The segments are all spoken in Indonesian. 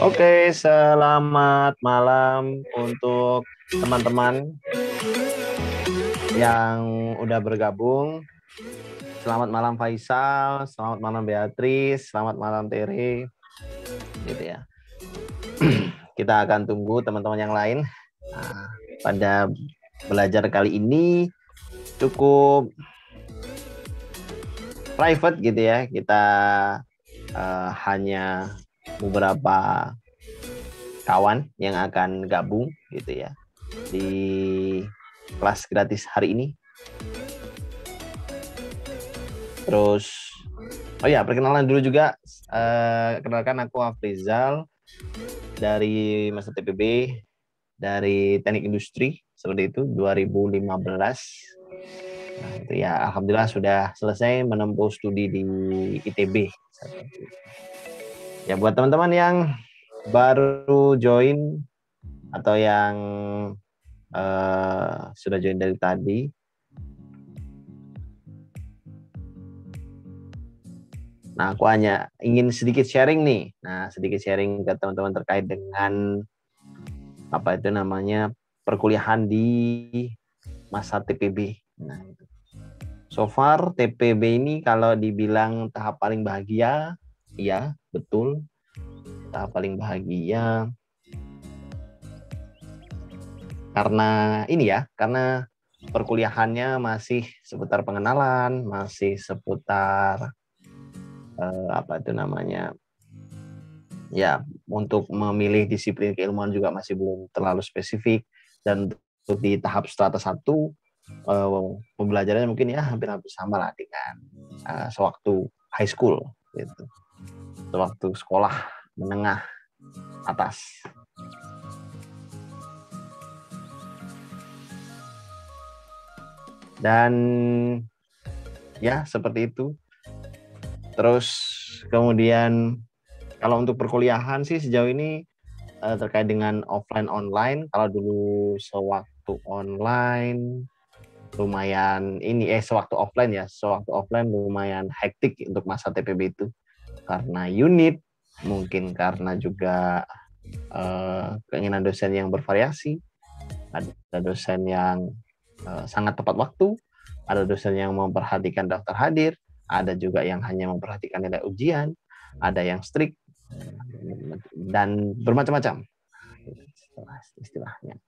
Oke, selamat malam untuk teman-teman yang udah bergabung. Selamat malam Faisal, selamat malam Beatrice, selamat malam Tere, gitu ya. Kita akan tunggu teman-teman yang lain. Nah, pada belajar kali ini cukup private gitu ya. Kita hanya beberapa kawan yang akan gabung gitu ya di kelas gratis hari ini. Terus, oh ya, perkenalan dulu juga. Kenalkan aku Afrizal dari Masa TPB dari Teknik Industri seperti itu 2015. Nah, itu ya, alhamdulillah sudah selesai menempuh studi di ITB. Ya, buat teman-teman yang baru join atau yang sudah join dari tadi, nah, aku hanya ingin sedikit sharing nih. Nah, sedikit sharing ke teman-teman terkait dengan apa itu namanya perkuliahan di masa TPB. Nah, so far TPB ini kalau dibilang tahap paling bahagia, iya betul, tahap paling bahagia karena ini ya, karena perkuliahannya masih seputar pengenalan, masih seputar apa itu namanya, ya untuk memilih disiplin keilmuan juga masih belum terlalu spesifik, dan untuk di tahap strata 1 pembelajarannya mungkin ya hampir-hampir sama lah dengan sewaktu high school gitu, sewaktu sekolah menengah atas. Dan ya seperti itu. Terus kemudian kalau untuk perkuliahan sih sejauh ini terkait dengan offline online, kalau dulu sewaktu online lumayan ini sewaktu offline lumayan hektik untuk masa TPB itu karena unit, mungkin karena juga keinginan dosen yang bervariasi. Ada dosen yang sangat tepat waktu, ada dosen yang memperhatikan daftar hadir, ada juga yang hanya memperhatikan nilai ujian, ada yang strict, dan bermacam-macam istilahnya.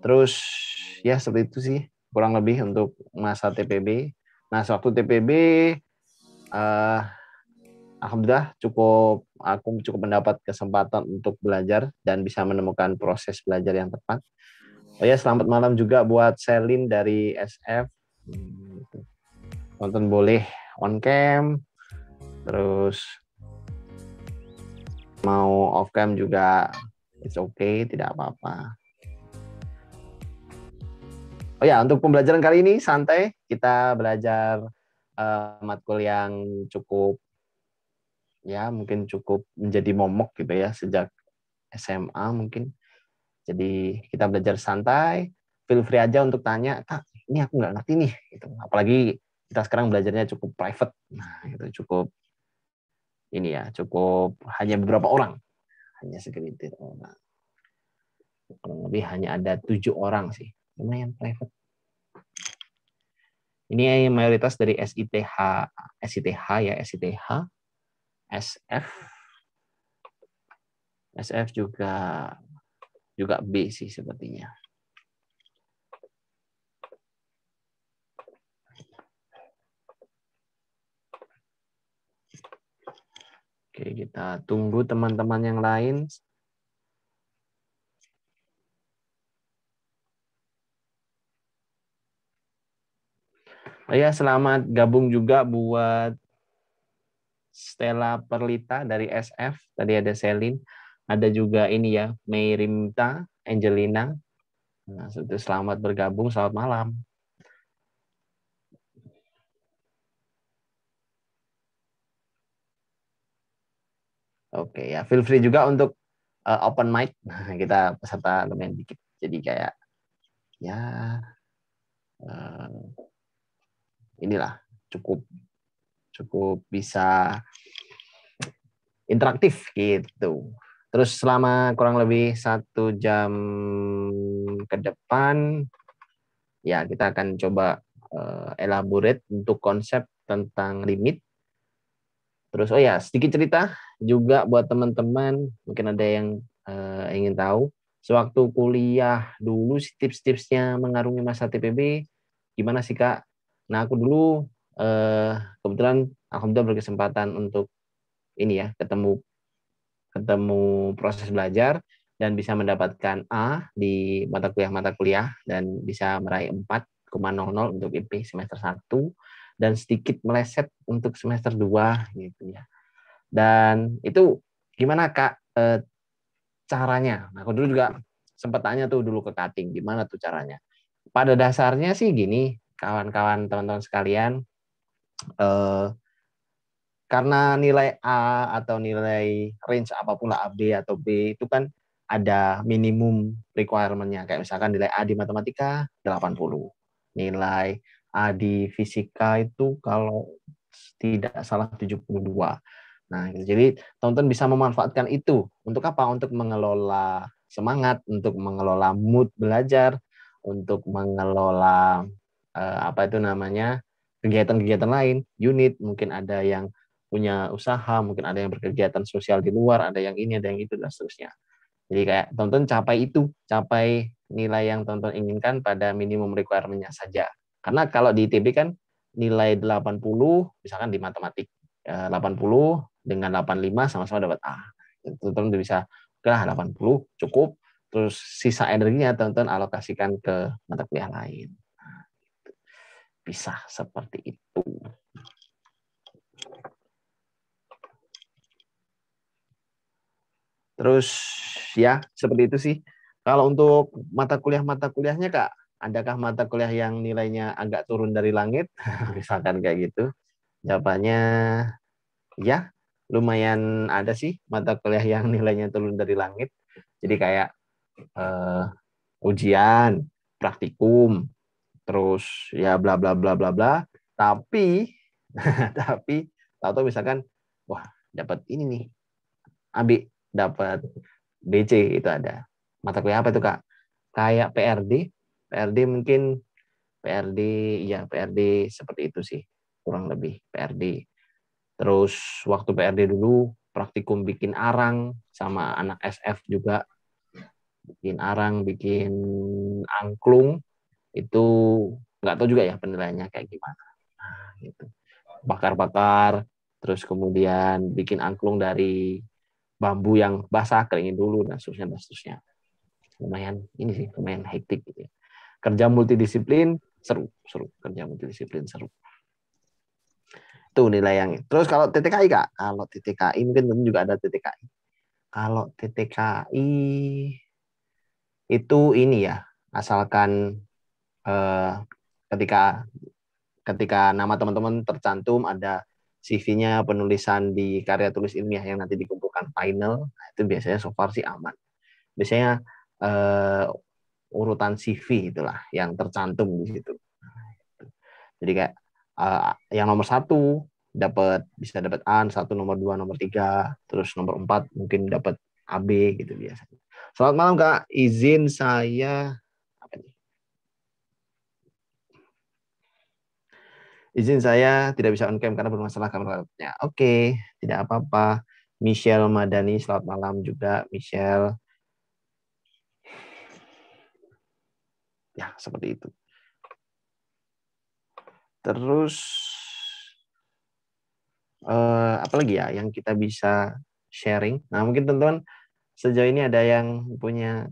Terus ya seperti itu sih kurang lebih untuk masa TPB. Nah, sewaktu TPB alhamdulillah aku cukup mendapat kesempatan untuk belajar dan bisa menemukan proses belajar yang tepat. Oh ya, selamat malam juga buat Selin dari SF. Nonton boleh on cam, terus mau off cam juga it's okay, tidak apa-apa. Oh ya, untuk pembelajaran kali ini santai, kita belajar matkul yang cukup ya mungkin cukup menjadi momok gitu ya sejak SMA mungkin. Jadi kita belajar santai, feel free aja untuk tanya, Kak, ini aku nggak ngerti nih. Gitu. Apalagi kita sekarang belajarnya cukup private. Nah, itu cukup ini ya, cukup hanya beberapa orang. Hanya segelintir orang. Kurang lebih hanya ada 7 orang sih. Lumayan private. Ini mayoritas dari SITH ya, SITH, SF. SF juga B sih sepertinya. Oke, kita tunggu teman-teman yang lain. Oh ya, selamat gabung juga buat Stella Perlita dari SF. Tadi ada Selin. Ada juga ini ya, Mei Rimta, Angelina. Nah, selamat bergabung, selamat malam. Oke ya, feel free juga untuk open mic. Nah, kita peserta lumayan dikit. Jadi kayak ya inilah cukup bisa interaktif gitu. Terus selama kurang lebih 1 jam ke depan, ya kita akan coba elaborate untuk konsep tentang limit. Terus oh ya, sedikit cerita juga buat teman-teman, mungkin ada yang ingin tahu. Sewaktu kuliah dulu tips-tipsnya mengarungi masa TPB gimana sih Kak? Nah aku dulu kebetulan alhamdulillah berkesempatan untuk ini ya ketemu ketemu proses belajar dan bisa mendapatkan A di mata kuliah dan bisa meraih 4,00 untuk IP semester 1 dan sedikit meleset untuk semester 2 gitu ya. Dan itu gimana Kak caranya? Nah, aku dulu juga sempat tanya tuh dulu ke Kating, gimana tuh caranya? Pada dasarnya sih gini, kawan-kawan teman-teman sekalian, eh, karena nilai A atau nilai range apapun lah A, B atau B itu kan ada minimum requirement-nya. Kayak misalkan nilai A di matematika 80. Nilai A di fisika itu kalau tidak salah 72. Nah, jadi teman-teman bisa memanfaatkan itu. Untuk apa? Untuk mengelola semangat, untuk mengelola mood belajar, untuk mengelola apa itu namanya kegiatan-kegiatan lain, unit, mungkin ada yang punya usaha, mungkin ada yang berkegiatan sosial di luar, ada yang ini, ada yang itu, dan seterusnya. Jadi kayak tonton capai itu, capai nilai yang tonton inginkan pada minimum requirement-nya saja. Karena kalau di ITB kan nilai 80, misalkan di matematik, 80 dengan 85 sama-sama dapat A. Tonton bisa, oke lah 80 cukup, terus sisa energinya tonton alokasikan ke mata kuliah lain. Bisa seperti itu. Terus ya seperti itu sih. Kalau untuk mata kuliahnya Kak, adakah mata kuliah yang nilainya agak turun dari langit? Misalkan kayak gitu. Jawabannya ya lumayan ada sih mata kuliah yang nilainya turun dari langit. Jadi kayak eh, ujian, praktikum, terus ya bla bla bla bla bla. Tapi tapi tahu misalkan wah dapat ini nih Abi dapat BC itu ada. Mata kuliah apa itu Kak? Kayak PRD mungkin PRD ya PRD seperti itu sih kurang lebih PRD. Terus waktu PRD dulu praktikum bikin arang sama anak SF juga bikin arang, bikin angklung itu nggak tahu juga ya penilaiannya kayak gimana. Nah, gitu. Bakar-bakar, terus kemudian bikin angklung dari bambu yang basah keringin dulu dan seterusnya lumayan ini sih lumayan hektik gitu ya. Kerja multidisiplin seru kerja multidisiplin seru itu nilai yang terus kalau TTKI Kak kalau TTKI mungkin juga ada TTKI kalau TTKI itu ini ya asalkan eh, ketika ketika nama teman-teman tercantum ada CV-nya penulisan di karya tulis ilmiah yang nanti dikumpulkan final nah, itu biasanya so far sih aman biasanya urutan CV itulah yang tercantum di situ. Jadi kayak yang nomor 1 dapat bisa dapat A, 1 nomor 2 nomor 3 terus nomor 4 mungkin dapat AB gitu biasanya. Selamat malam Kak, izin saya apa nih? Izin saya tidak bisa on cam karena bermasalah kameranya. Oke, tidak apa-apa. Michelle Madani, selamat malam juga Michelle. Ya, seperti itu. Terus apa lagi ya yang kita bisa sharing. Nah, mungkin teman-teman sejauh ini ada yang punya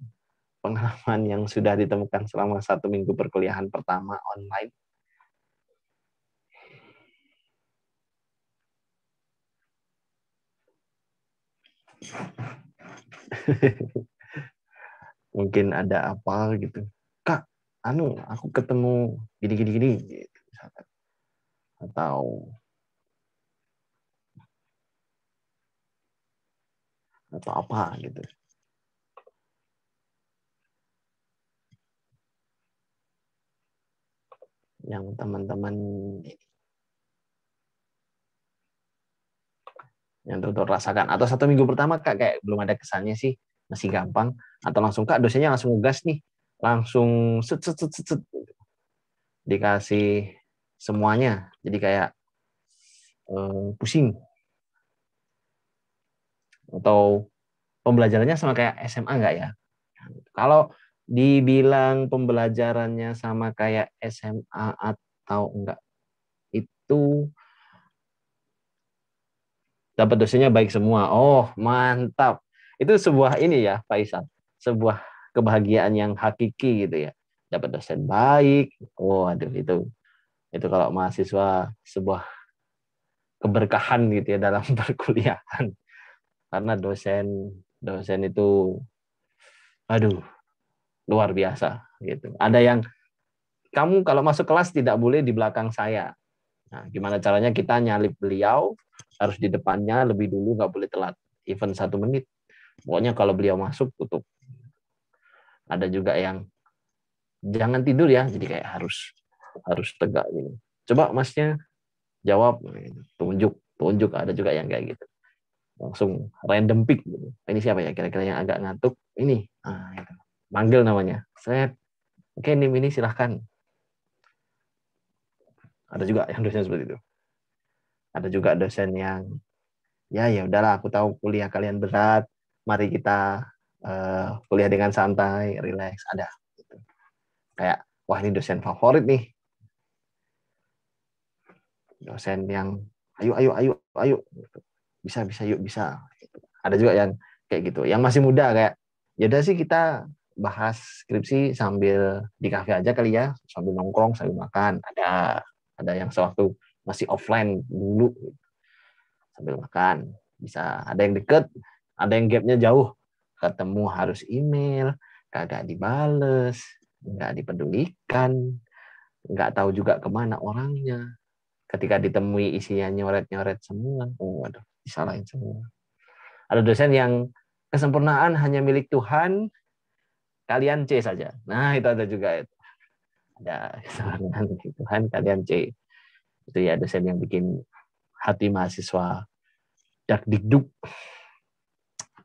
pengalaman yang sudah ditemukan selama 1 minggu perkuliahan pertama online. Mungkin ada apa gitu. Kak, aku ketemu gini-gini gitu misalkan. Atau apa gitu. Yang teman-teman yang tutor rasakan. Atau 1 minggu pertama Kak kayak belum ada kesannya sih, masih gampang. Atau langsung Kak dosennya langsung ngegas nih, langsung set set set set, set, dikasih semuanya. Jadi kayak pusing. Atau pembelajarannya sama kayak SMA nggak ya? Kalau dibilang pembelajarannya sama kayak SMA atau enggak, itu dapat dosennya baik semua. Oh, mantap. Itu sebuah ini ya, Pak Isan. Sebuah kebahagiaan yang hakiki gitu ya. Dapat dosen baik. Oh, aduh itu kalau mahasiswa sebuah keberkahan gitu ya dalam perkuliahan. Karena dosen itu aduh, luar biasa gitu. Ada yang kamu kalau masuk kelas tidak boleh di belakang saya. Nah, gimana caranya kita nyalip beliau, harus di depannya lebih dulu, nggak boleh telat. Even 1 menit. Pokoknya kalau beliau masuk, tutup. Ada juga yang jangan tidur ya, jadi kayak harus tegak gitu. Coba masnya jawab, tunjuk. Ada juga yang kayak gitu. Langsung random pick gitu. Ini siapa ya kira-kira yang agak ngantuk? Ini. Nah, gitu. Manggil namanya. Saya, oke, ini silahkan. Ada juga yang dosen seperti itu. Ada juga dosen yang ya udahlah, aku tahu kuliah kalian berat, mari kita kuliah dengan santai, relax. Ada gitu. Kayak wah ini dosen favorit nih, dosen yang ayo bisa yuk bisa. Ada juga yang kayak gitu, yang masih muda kayak ya udah sih kita bahas skripsi sambil di kafe aja kali ya, sambil nongkrong sambil makan. Ada yang sewaktu masih offline dulu sambil makan. Bisa ada yang deket, ada yang gapnya jauh, ketemu harus email, kagak dibales, nggak dipedulikan, nggak tahu juga kemana orangnya. Ketika ditemui isinya nyoret-nyoret semua, waduh, disalahin semua. Ada dosen yang kesempurnaan hanya milik Tuhan, kalian C saja. Nah, itu ada juga itu. Ada kesempurnaan milik Tuhan, kalian C. Itu ya dosen yang bikin hati mahasiswa dak dikduk.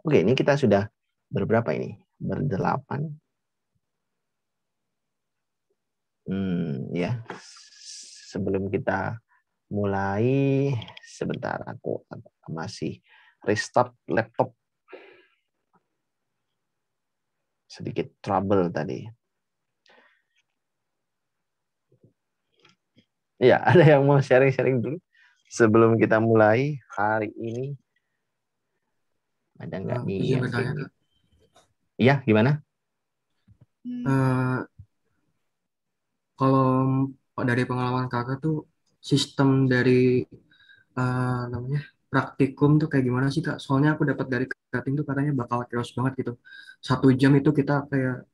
Oke, ini kita sudah berberapa ini? Berdelapan. Ya. Sebelum kita mulai, sebentar aku masih restart laptop. Sedikit trouble tadi. Ya, ada yang mau sharing-sharing dulu sebelum kita mulai hari ini? Ada nggak nih Izin yang bertanya, pengen? Kak. Iya, gimana? Eh, Kalau dari pengalaman kakak tuh sistem dari namanya praktikum tuh kayak gimana sih, Kak? Soalnya aku dapat dari cutting tuh katanya bakal chaos banget gitu. 1 jam itu kita kayak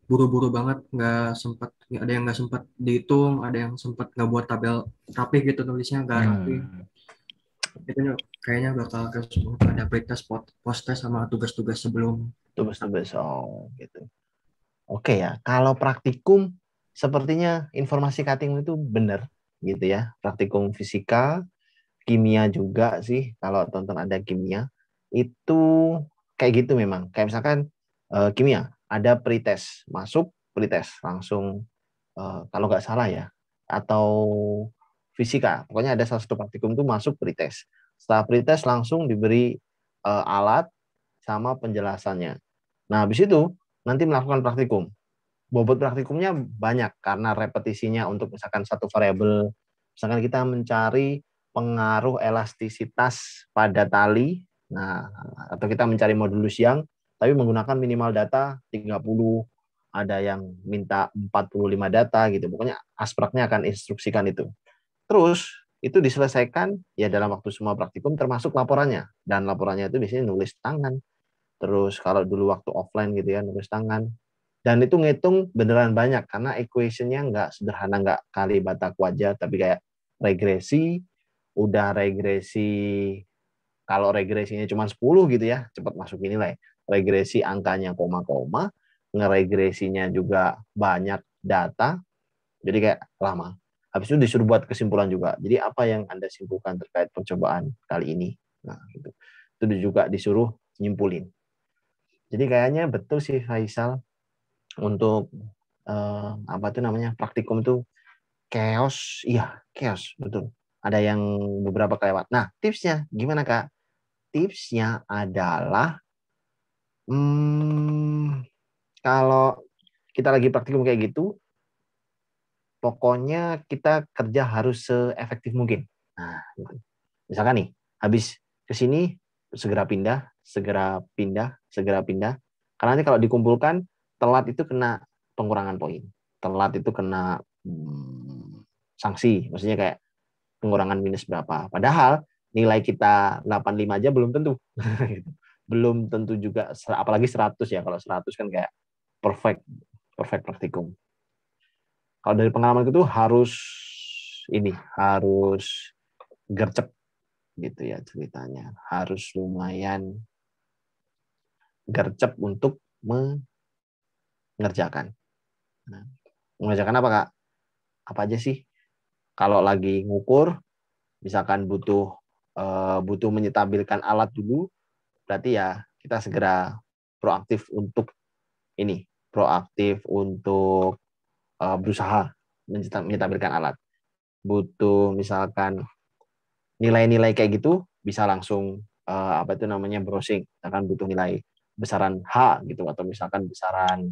buru-buru banget, nggak sempat, ada yang nggak sempat dihitung, ada yang sempat nggak buat tabel rapi gitu, tulisnya nggak rapi. Itu kayaknya bakal chaos banget. Ada pretest, post test sama tugas-tugas sebelum. Tugas-tugas, oh gitu. Oke ya, kalau praktikum sepertinya informasi cutting itu benar gitu ya. Praktikum fisika, kimia juga sih. Kalau tonton ada kimia itu kayak gitu memang. Kayak misalkan kimia ada pretest, masuk pretest langsung kalau nggak salah ya. Atau fisika, pokoknya ada salah satu praktikum itu masuk pretest. Setelah pretest langsung diberi alat sama penjelasannya. Nah, habis itu nanti melakukan praktikum. Bobot praktikumnya banyak karena repetisinya untuk misalkan satu variabel, misalkan kita mencari pengaruh elastisitas pada tali, nah atau kita mencari modulus yang tapi menggunakan minimal data 30, ada yang minta 45 data gitu. Pokoknya aspraknya akan instruksikan itu. Terus itu diselesaikan ya dalam waktu semua praktikum termasuk laporannya. Dan laporannya itu biasanya nulis tangan. Terus kalau dulu waktu offline gitu ya nulis tangan. Dan itu ngitung beneran banyak karena equation-nya nggak sederhana, nggak kali bata kuaja, tapi kayak regresi, udah regresi, kalau regresinya cuma 10 gitu ya, cepat masukin nilai. Regresi angkanya koma-koma, ngeregresinya juga banyak data, jadi kayak lama. Habis itu disuruh buat kesimpulan juga. Jadi apa yang Anda simpulkan terkait percobaan kali ini? Nah, gitu. Itu juga disuruh nyimpulin. Jadi kayaknya betul sih Faisal, untuk apa tuh namanya, praktikum tuh chaos. Iya, chaos, betul. Ada yang beberapa kelewat. Nah, tipsnya gimana Kak? Tipsnya adalah kalau kita lagi praktikum kayak gitu, pokoknya kita kerja harus seefektif mungkin. Nah, gitu. Misalkan nih, habis ke sini segera pindah, segera pindah, segera pindah. Karena nanti kalau dikumpulkan, telat itu kena pengurangan poin. Telat itu kena sanksi, maksudnya kayak pengurangan minus berapa. Padahal nilai kita 85 aja belum tentu. Belum tentu juga, apalagi 100 ya. Kalau 100 kan kayak perfect perfect praktikum. Kalau dari pengalaman itu harus gercep gitu ya ceritanya. Harus lumayan gercep untuk mengerjakan. Nah, mengerjakan apa Kak? Apa aja sih? Kalau lagi ngukur, misalkan butuh menyetabilkan alat dulu, berarti ya kita segera proaktif untuk berusaha menyetabilkan alat. Butuh misalkan nilai-nilai kayak gitu, bisa langsung browsing. Misalkan butuh nilai besaran H gitu, atau misalkan besaran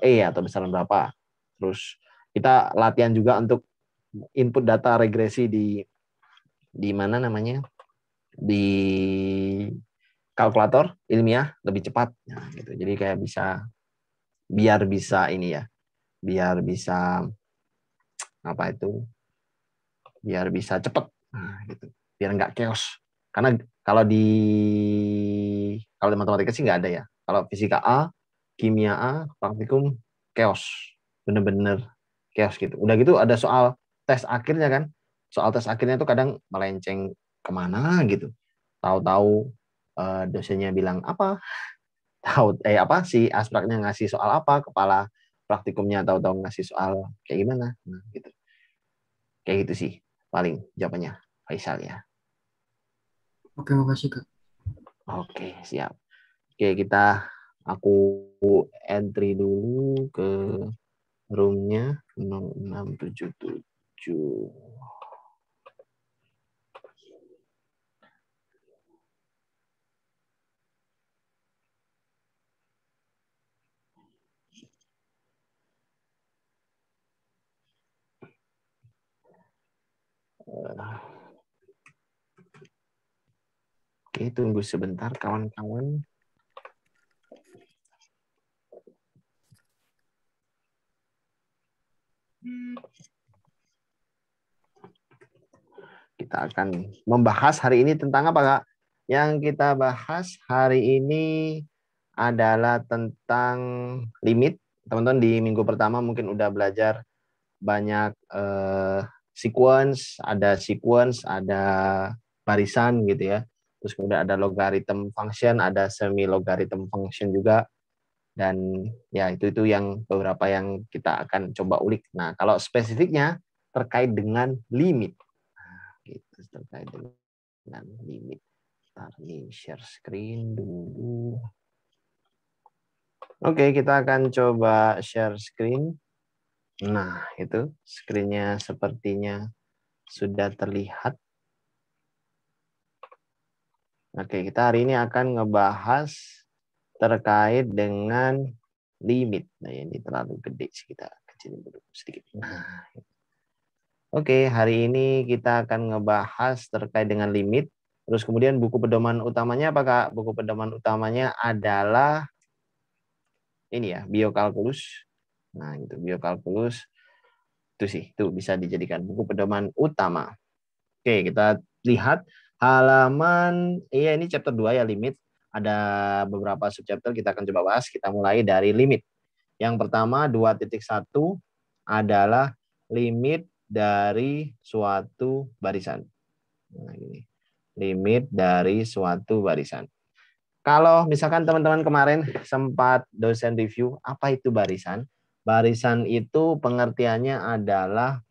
E atau besaran berapa. Terus kita latihan juga untuk input data regresi di mana namanya, di kalkulator ilmiah lebih cepat. Nah, gitu. Jadi kayak biar bisa biar bisa cepet. Nah, gitu. Biar nggak chaos. Karena kalau di matematika sih nggak ada ya. Kalau fisika A, kimia A, praktikum chaos. Bener-bener chaos gitu. Udah gitu ada soal tes akhirnya kan. Soal tes akhirnya tuh kadang melenceng kemana gitu. Tahu-tahu dosennya bilang apa? Si aspraknya ngasih soal apa? Kepala praktikumnya tahu-tahu ngasih soal kayak gimana? Nah, gitu. Kayak gitu sih paling jawabannya Faisal ya. Oke, makasih Kak. Oke, siap. Oke, aku entry dulu ke roomnya 0677. Oke, tunggu sebentar kawan-kawan. Kita akan membahas hari ini tentang apa, Kak? Yang kita bahas hari ini adalah tentang limit. Teman-teman di minggu pertama mungkin udah belajar banyak sequence, ada barisan gitu ya. Terus kemudian ada logarithm function, ada semi logarithm function juga. Dan ya itu yang beberapa yang kita akan coba ulik. Nah, kalau spesifiknya terkait dengan limit. Gitu, terkait dengan limit. Ntar nih share screen dulu. Oke, kita akan coba share screen. Nah, itu screen-nya sepertinya sudah terlihat. Oke, kita hari ini akan ngebahas terkait dengan limit. Nah, ini terlalu gede sih, kita kecilin dulu sedikit. Nah, oke, hari ini kita akan ngebahas terkait dengan limit. Terus kemudian buku pedoman utamanya apa, Kak? Buku pedoman utamanya adalah ini ya, biokalkulus. Nah, itu biokalkulus. Itu sih, itu bisa dijadikan buku pedoman utama. Oke, kita lihat halaman, iya ini chapter 2 ya, limit. Ada beberapa subchapter kita akan coba bahas. Kita mulai dari limit. Yang pertama 2.1 adalah limit dari suatu barisan. Nah, ini. Limit dari suatu barisan. Kalau misalkan teman-teman kemarin sempat dosen review, apa itu barisan? Barisan itu pengertiannya adalah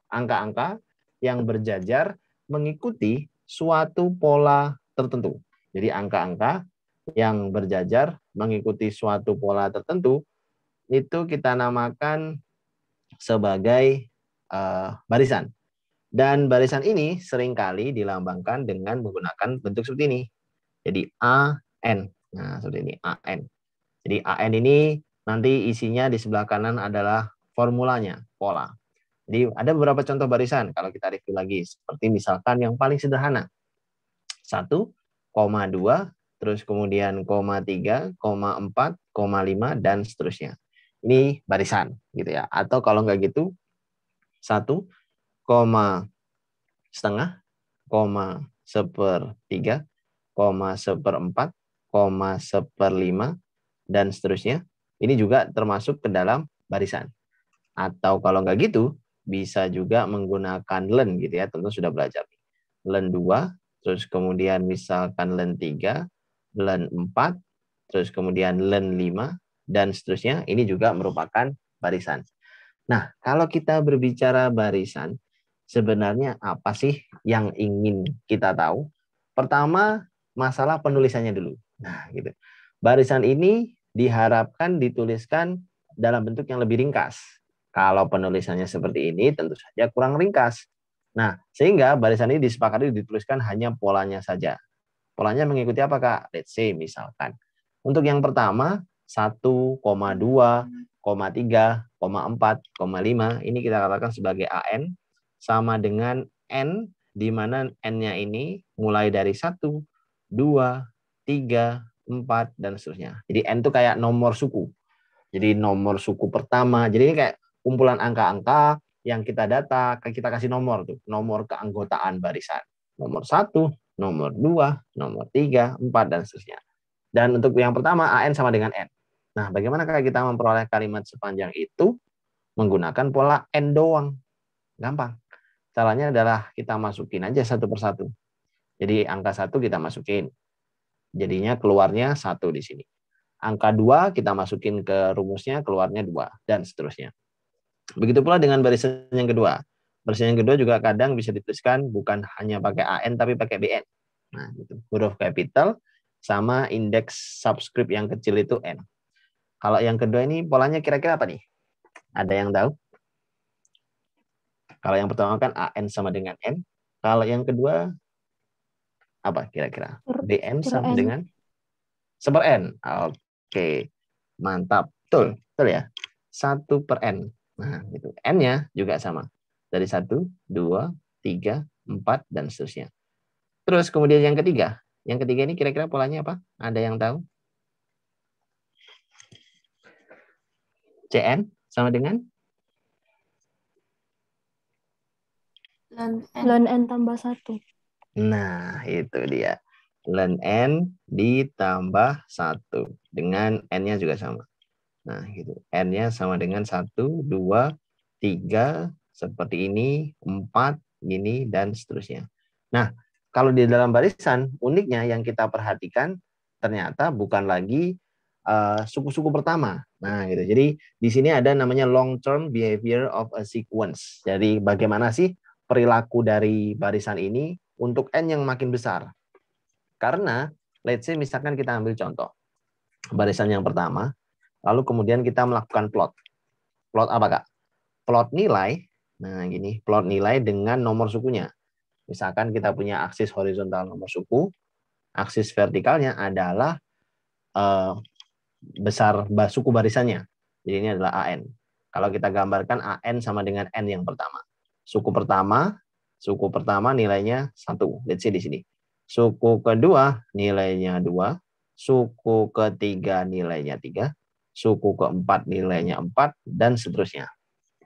angka-angka yang berjajar mengikuti suatu pola tertentu. Jadi angka-angka yang berjajar mengikuti suatu pola tertentu itu kita namakan sebagai barisan. Dan barisan ini seringkali dilambangkan dengan menggunakan bentuk seperti ini. Jadi AN. Nah, seperti ini AN. Jadi AN ini nanti isinya di sebelah kanan adalah formulanya, pola. Jadi ada beberapa contoh barisan kalau kita review lagi. Seperti misalkan yang paling sederhana. 1, 2, terus kemudian 3, 4, 5, dan seterusnya. Ini barisan gitu ya. Atau kalau nggak gitu, 1, setengah, 1/3, 1/4, 1/5, dan seterusnya. Ini juga termasuk ke dalam barisan. Atau kalau nggak gitu, bisa juga menggunakan len gitu ya, tentu sudah belajar. Len 2, terus kemudian misalkan len 3, len 4, terus kemudian len 5, dan seterusnya. Ini juga merupakan barisan. Nah, kalau kita berbicara barisan, sebenarnya apa sih yang ingin kita tahu? Pertama, masalah penulisannya dulu. Nah, gitu. Barisan ini diharapkan dituliskan dalam bentuk yang lebih ringkas. Kalau penulisannya seperti ini, tentu saja kurang ringkas. Nah, sehingga barisan ini disepakati dituliskan hanya polanya saja. Polanya mengikuti apa, Kak? Let's say, misalkan. Untuk yang pertama, 1, 2, 3, 4, 5, ini kita katakan sebagai AN, sama dengan N, di mana N-nya ini mulai dari 1, 2, 3, 4, dan seterusnya. Jadi N itu kayak nomor suku. Jadi nomor suku pertama. Jadi ini kayak kumpulan angka-angka yang kita data, kita kasih nomor tuh, nomor keanggotaan barisan. Nomor 1, nomor 2, nomor 3, 4, dan seterusnya. Dan untuk yang pertama, AN sama dengan N. Nah, bagaimana kita memperoleh kalimat sepanjang itu? Menggunakan pola N doang. Gampang. Caranya adalah kita masukin aja satu persatu. Jadi angka 1 kita masukin. Jadinya keluarnya 1 di sini. Angka 2 kita masukin ke rumusnya, keluarnya 2, dan seterusnya. Begitu pula dengan barisan yang kedua. Barisan yang kedua juga kadang bisa dituliskan bukan hanya pakai AN tapi pakai BN. Nah, gitu. Huruf capital sama indeks subscript yang kecil itu N. Kalau yang kedua ini polanya kira-kira apa nih? Ada yang tahu? Kalau yang pertama kan AN sama dengan N. Kalau yang kedua apa kira-kira? BN sama dengan seper N. Oke, mantap. Betul, betul ya. 1/N. Nah, gitu. N-nya juga sama. Dari 1, 2, 3, 4, dan seterusnya. Terus kemudian yang ketiga. Yang ketiga ini kira-kira polanya apa? Ada yang tahu? CN sama dengan? Ln N tambah 1. Nah, itu dia. Ln N ditambah 1. Dengan N-nya juga sama. Nah, gitu. N-nya sama dengan 1, 2, 3, seperti ini, 4, ini, dan seterusnya. Nah, kalau di dalam barisan, uniknya yang kita perhatikan, ternyata bukan lagi suku-suku pertama. Nah, gitu. Jadi, di sini ada namanya long-term behavior of a sequence. Jadi, bagaimana sih perilaku dari barisan ini untuk N yang makin besar? Karena, let's say misalkan kita ambil contoh. Barisan yang pertama, lalu kemudian kita melakukan plot. Plot apa, Kak? Plot nilai. Nah, gini, plot nilai dengan nomor sukunya. Misalkan kita punya aksis horizontal nomor suku, aksis vertikalnya adalah besar suku barisannya. Jadi ini adalah AN. Kalau kita gambarkan AN sama dengan N yang pertama. Suku pertama nilainya 1. Let's see di sini. Suku kedua nilainya 2. Suku ketiga nilainya 3. Suku keempat nilainya 4, dan seterusnya.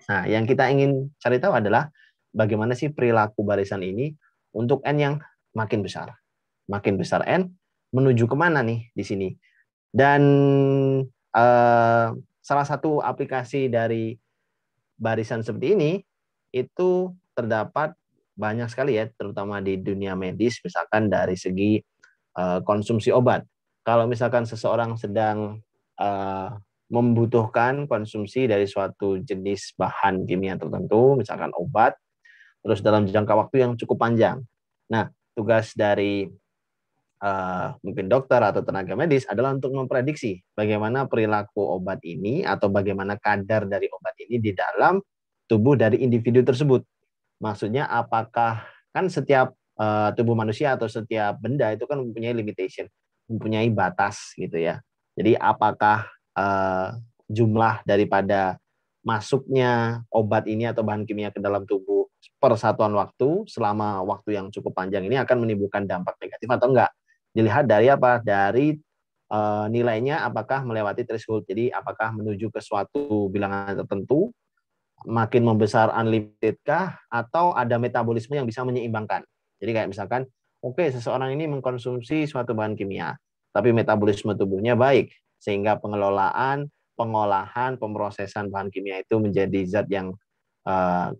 Nah, yang kita ingin cari tahu adalah bagaimana sih perilaku barisan ini untuk N yang makin besar. Makin besar N, menuju kemana nih di sini. Dan salah satu aplikasi dari barisan seperti ini, itu terdapat banyak sekali ya, terutama di dunia medis, misalkan dari segi konsumsi obat. Kalau misalkan seseorang sedang membutuhkan konsumsi dari suatu jenis bahan kimia tertentu, misalkan obat, terus dalam jangka waktu yang cukup panjang. Nah, tugas dari mungkin dokter atau tenaga medis adalah untuk memprediksi bagaimana perilaku obat ini atau bagaimana kadar dari obat ini di dalam tubuh dari individu tersebut. Maksudnya apakah kan setiap tubuh manusia atau setiap benda itu kan mempunyai limitation, mempunyai batas gitu ya. Jadi apakah jumlah daripada masuknya obat ini atau bahan kimia ke dalam tubuh per satuan waktu selama waktu yang cukup panjang ini akan menimbulkan dampak negatif atau enggak. Dilihat dari apa? Dari nilainya apakah melewati threshold. Jadi apakah menuju ke suatu bilangan tertentu, makin membesar unlimited kah, atau ada metabolisme yang bisa menyeimbangkan. Jadi kayak misalkan, oke, seseorang ini mengkonsumsi suatu bahan kimia, tapi metabolisme tubuhnya baik, sehingga pengelolaan, pengolahan, pemrosesan bahan kimia itu menjadi zat yang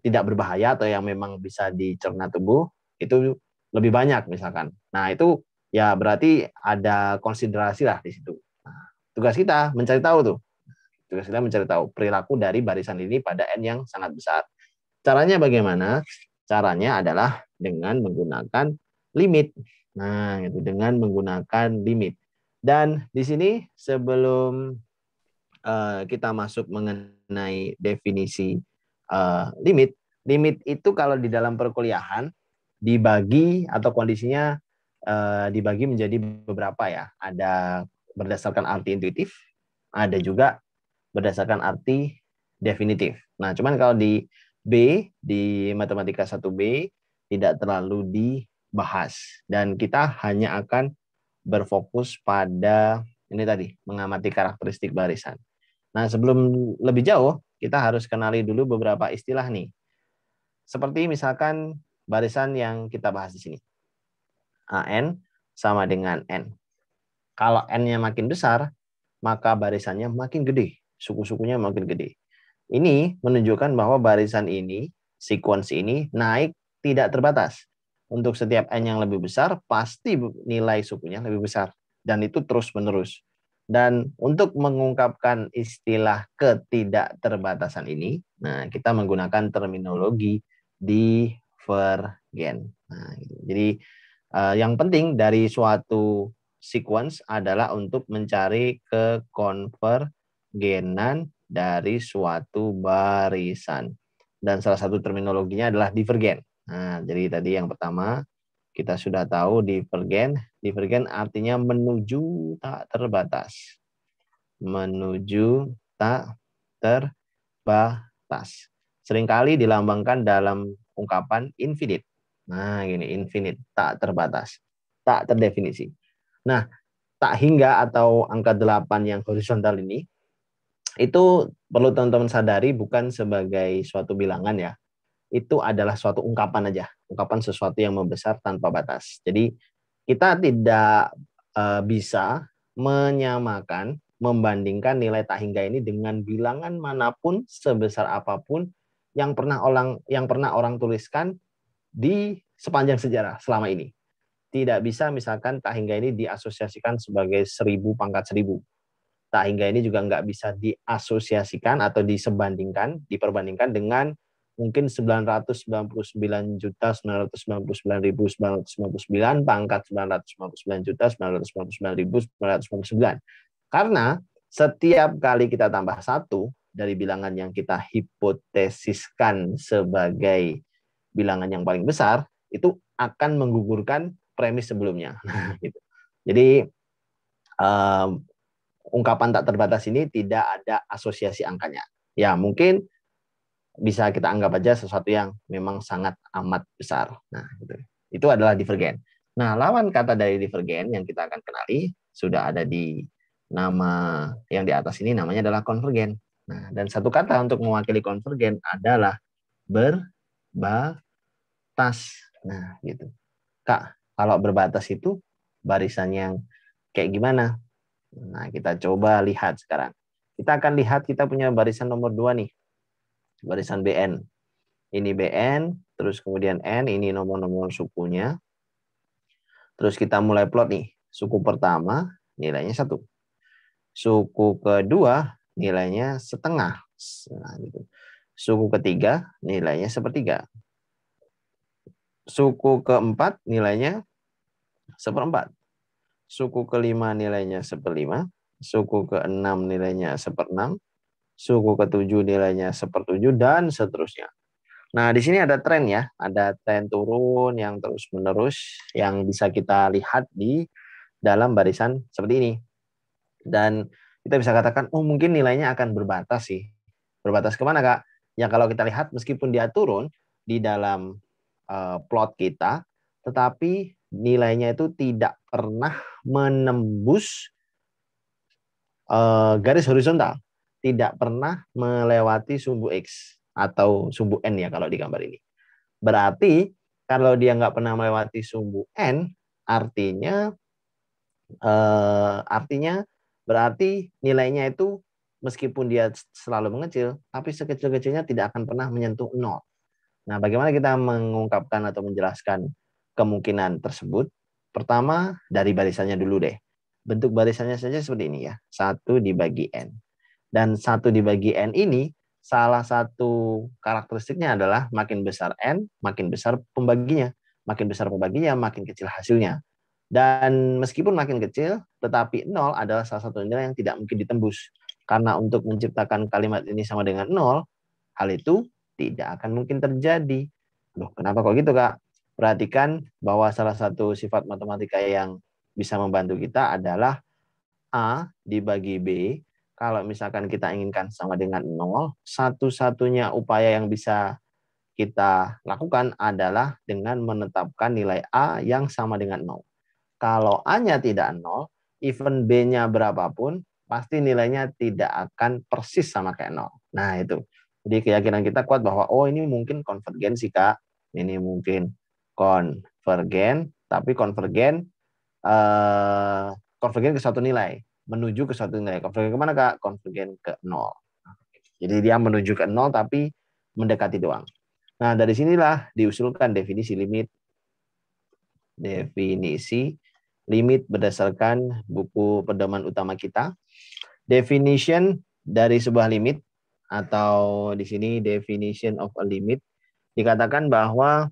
tidak berbahaya atau yang memang bisa dicerna tubuh, itu lebih banyak misalkan. Nah itu ya berarti ada konsiderasi lah di situ. Nah, tugas kita mencari tahu tuh. Tugas kita mencari tahu perilaku dari barisan ini pada N yang sangat besar. Caranya bagaimana? Caranya adalah dengan menggunakan limit. Nah, itu dengan menggunakan limit. Dan di sini sebelum kita masuk mengenai definisi limit, limit itu kalau di dalam perkuliahan dibagi atau kondisinya dibagi menjadi beberapa ya. Ada berdasarkan arti intuitif, ada juga berdasarkan arti definitif. Nah, cuman kalau di B, di matematika 1B tidak terlalu dibahas dan kita hanya akan berfokus pada ini tadi, mengamati karakteristik barisan. Nah, sebelum lebih jauh, kita harus kenali dulu beberapa istilah nih. Seperti misalkan barisan yang kita bahas di sini. AN sama dengan N. Kalau N-nya makin besar, maka barisannya makin gede. Suku-sukunya makin gede. Ini menunjukkan bahwa barisan ini, sequence ini, naik tidak terbatas. Untuk setiap N yang lebih besar, pasti nilai sukunya lebih besar. Dan itu terus-menerus. Dan untuk mengungkapkan istilah ketidakterbatasan ini, nah kita menggunakan terminologi divergen. Nah, gitu. Jadi yang penting dari suatu sequence adalah untuk mencari kekonvergenan dari suatu barisan. Dan salah satu terminologinya adalah divergen. Nah, jadi tadi yang pertama kita sudah tahu divergen. Divergen artinya menuju tak terbatas. Menuju tak terbatas. Seringkali dilambangkan dalam ungkapan infinite. Nah, gini, infinite, tak terbatas, tak terdefinisi. Nah, tak hingga atau angka 8 yang horizontal ini, itu perlu teman-teman sadari bukan sebagai suatu bilangan ya. Itu adalah suatu ungkapan aja, ungkapan sesuatu yang membesar tanpa batas. Jadi kita tidak bisa menyamakan, membandingkan nilai tak hingga ini dengan bilangan manapun sebesar apapun yang pernah orang tuliskan di sepanjang sejarah selama ini. Tidak bisa misalkan tak hingga ini diasosiasikan sebagai 1000 pangkat 1000. Tak hingga ini juga nggak bisa diasosiasikan atau diperbandingkan dengan mungkin 999.999.999 pangkat 999.999.999. Karena setiap kali kita tambah satu dari bilangan yang kita hipotesiskan sebagai bilangan yang paling besar, itu akan menggugurkan premis sebelumnya. Gitu. Jadi ungkapan tak terbatas ini tidak ada asosiasi angkanya. Ya mungkin bisa kita anggap aja sesuatu yang memang sangat amat besar. Nah, gitu. Itu adalah divergen. Nah, lawan kata dari divergen yang kita akan kenali sudah ada di nama yang di atas ini, namanya adalah konvergen. Nah, dan satu kata untuk mewakili konvergen adalah berbatas. Nah, gitu. Kak, kalau berbatas itu barisan yang kayak gimana? Nah, kita coba lihat sekarang. Kita akan lihat kita punya barisan nomor 2 nih. Barisan BN. Ini BN, terus kemudian N, ini nomor-nomor sukunya. Terus kita mulai plot nih. Suku pertama nilainya 1. Suku kedua nilainya setengah. Nah, gitu. Suku ketiga nilainya 1/3. Suku keempat nilainya 1/4. Suku ke-5 nilainya 1/5. Suku ke-6 nilainya 1/6. Suku ke-7 nilainya 1/7 dan seterusnya. Nah, di sini ada tren ya, ada tren turun yang terus-menerus yang bisa kita lihat di dalam barisan seperti ini. Dan kita bisa katakan, oh mungkin nilainya akan berbatas sih. Berbatas kemana, Kak? Ya kalau kita lihat meskipun dia turun di dalam plot kita, tetapi nilainya itu tidak pernah menembus garis horizontal, tidak pernah melewati sumbu X atau sumbu N ya kalau di gambar ini. Berarti kalau dia nggak pernah melewati sumbu N, artinya berarti nilainya itu meskipun dia selalu mengecil, tapi sekecil-kecilnya tidak akan pernah menyentuh 0. Nah, bagaimana kita mengungkapkan atau menjelaskan kemungkinan tersebut? Pertama, dari barisannya dulu deh. Bentuk barisannya saja seperti ini ya. 1 dibagi N. Dan 1 dibagi N ini, salah satu karakteristiknya adalah makin besar N, makin besar pembaginya. Makin besar pembaginya, makin kecil hasilnya. Dan meskipun makin kecil, tetapi 0 adalah salah satu nilai yang tidak mungkin ditembus. Karena untuk menciptakan kalimat ini sama dengan 0, hal itu tidak akan mungkin terjadi. Loh, kenapa kok gitu, Kak? Perhatikan bahwa salah satu sifat matematika yang bisa membantu kita adalah A dibagi B. Kalau misalkan kita inginkan sama dengan 0, satu-satunya upaya yang bisa kita lakukan adalah dengan menetapkan nilai A yang sama dengan 0. Kalau A-nya tidak 0, even B-nya berapapun, pasti nilainya tidak akan persis sama kayak 0. Nah, itu. Jadi keyakinan kita kuat bahwa, oh ini mungkin konvergen sih, Kak. Ini mungkin konvergen, tapi konvergen ke suatu nilai. Menuju ke suatu nilai. Konvergen kemana, Kak? Konvergen ke 0. Jadi dia menuju ke 0, tapi mendekati doang. Nah, dari sinilah diusulkan definisi limit. Definisi limit berdasarkan buku pedoman utama kita. Definition dari sebuah limit atau di sini definition of a limit dikatakan bahwa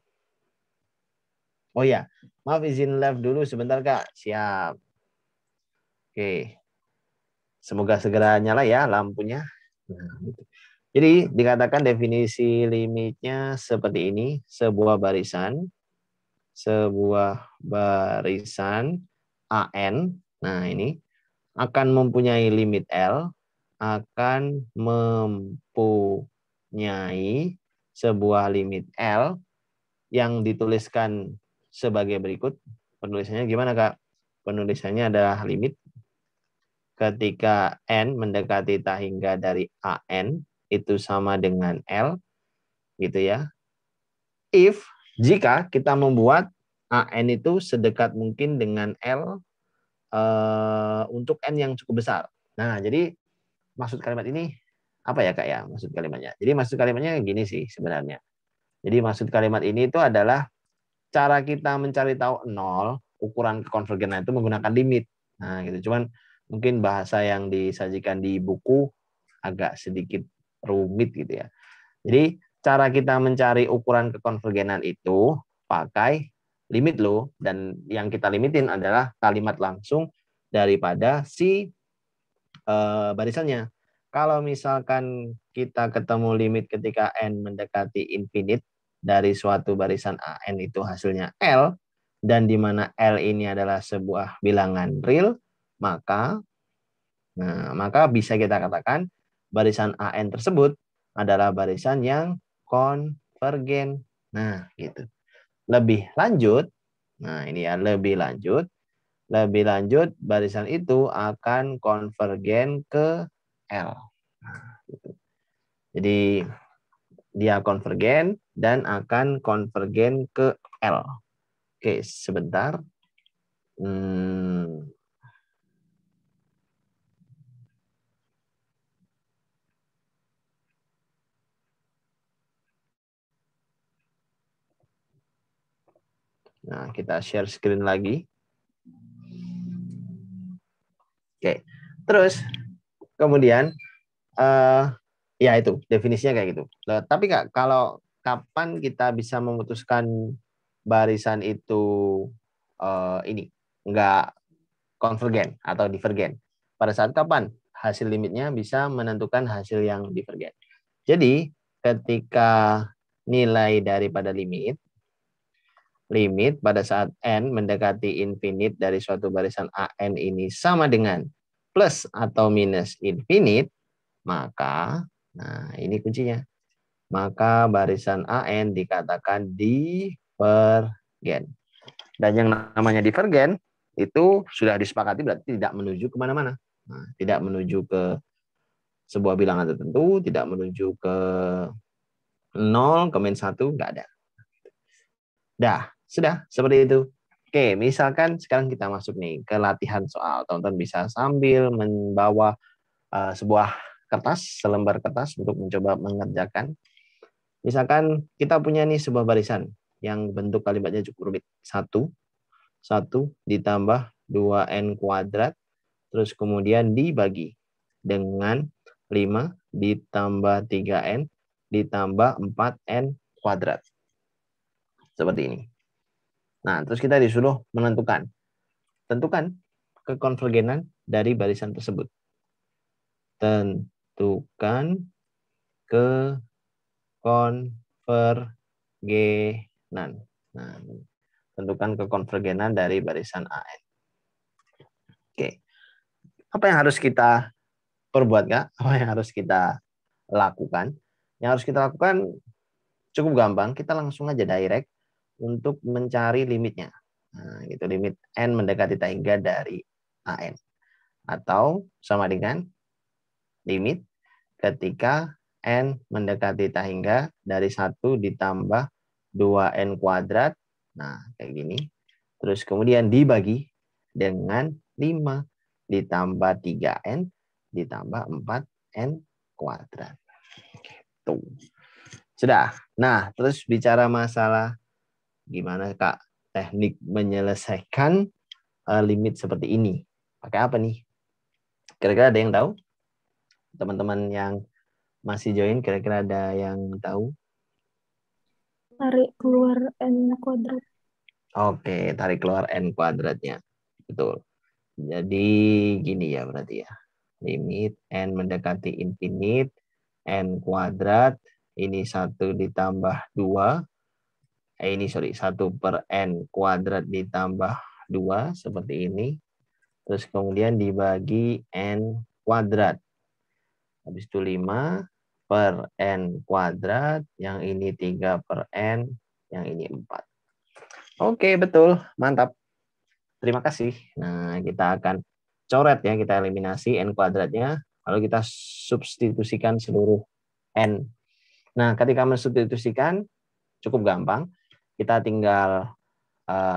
oh ya, maaf izin live dulu sebentar, Kak. Siap. Oke. Semoga segera nyala ya lampunya. Nah, gitu. Jadi dikatakan definisi limitnya seperti ini, sebuah barisan AN. Nah, ini akan mempunyai limit L, akan mempunyai sebuah limit L yang dituliskan sebagai berikut. Penulisannya gimana, Kak? Penulisannya adalah limit ketika N mendekati tak hingga dari AN itu sama dengan L, gitu ya. If, jika kita membuat AN itu sedekat mungkin dengan L untuk N yang cukup besar. Nah, jadi maksud kalimat ini apa ya, Kak ya? Maksud kalimatnya. Jadi maksud kalimatnya gini sih sebenarnya. Jadi maksud kalimat ini itu adalah cara kita mencari tahu 0, ukuran konvergenan itu menggunakan limit. Nah, gitu. Cuman mungkin bahasa yang disajikan di buku agak sedikit rumit gitu ya. Jadi cara kita mencari ukuran kekonvergenan itu pakai limit loh, dan yang kita limitin adalah kalimat langsung daripada si barisannya. Kalau misalkan kita ketemu limit ketika N mendekati infinite dari suatu barisan AN itu hasilnya L, dan di mana L ini adalah sebuah bilangan real, maka bisa kita katakan barisan AN tersebut adalah barisan yang konvergen. Nah, gitu. Lebih lanjut, nah ini ya lebih lanjut barisan itu akan konvergen ke L. Nah, gitu. Jadi dia konvergen dan akan konvergen ke L. Oke, sebentar. Nah, kita share screen lagi. Oke, terus kemudian ya itu definisinya kayak gitu. Tapi Kak, kalau kapan kita bisa memutuskan barisan itu ini nggak konvergen atau divergen. Pada saat kapan hasil limitnya bisa menentukan hasil yang divergen. Jadi ketika nilai daripada limit pada saat n mendekati infinite dari suatu barisan AN ini sama dengan plus atau minus infinite, maka, nah ini kuncinya, maka barisan AN dikatakan divergen. Dan yang namanya divergen itu sudah disepakati berarti tidak menuju kemana-mana. Nah, tidak menuju ke sebuah bilangan tertentu, tidak menuju ke 0, ke min 1, nggak ada. Dah, sudah seperti itu. Oke, misalkan sekarang kita masuk nih ke latihan soal. Teman-teman bisa sambil membawa sebuah kertas, selembar kertas untuk mencoba mengerjakan. Misalkan kita punya nih sebuah barisan yang bentuk kalimatnya cukup rumit. 1 ditambah 2n kuadrat, terus kemudian dibagi dengan 5 ditambah 3n ditambah 4n kuadrat. Seperti ini. Nah, terus kita disuruh tentukan kekonvergenan dari barisan tersebut. Tentukan kekonvergenan. Nah, tentukan kekonvergenan dari barisan AN. Oke. Apa yang harus kita perbuat, Kak? Apa yang harus kita lakukan? Yang harus kita lakukan cukup gampang. Kita langsung aja direct untuk mencari limitnya. Nah, gitu, limit n mendekati tak hingga dari AN. Atau sama dengan limit ketika n mendekati tak hingga dari 1 ditambah 2n kuadrat. Nah, kayak gini. Terus kemudian dibagi dengan 5 ditambah 3n ditambah 4n kuadrat. Tuh. Sudah. Nah, terus bicara masalah gimana, Kak, teknik menyelesaikan limit seperti ini. Pakai apa nih? Kira-kira ada yang tahu? Teman-teman yang masih join, kira-kira ada yang tahu? Tarik keluar n kuadrat. Oke, tarik keluar n kuadratnya. Betul. Jadi gini ya berarti ya. Limit n mendekati infinite, n kuadrat, ini 1 ditambah 2. Ini 1 per n kuadrat ditambah 2, seperti ini. Terus kemudian dibagi n kuadrat. Habis itu 5 per n kuadrat, yang ini 3 per n, yang ini 4. Oke, betul. Mantap. Terima kasih. Nah, kita akan coret ya, kita eliminasi n kuadratnya, lalu kita substitusikan seluruh n. Nah, ketika mensubstitusikan cukup gampang. Kita tinggal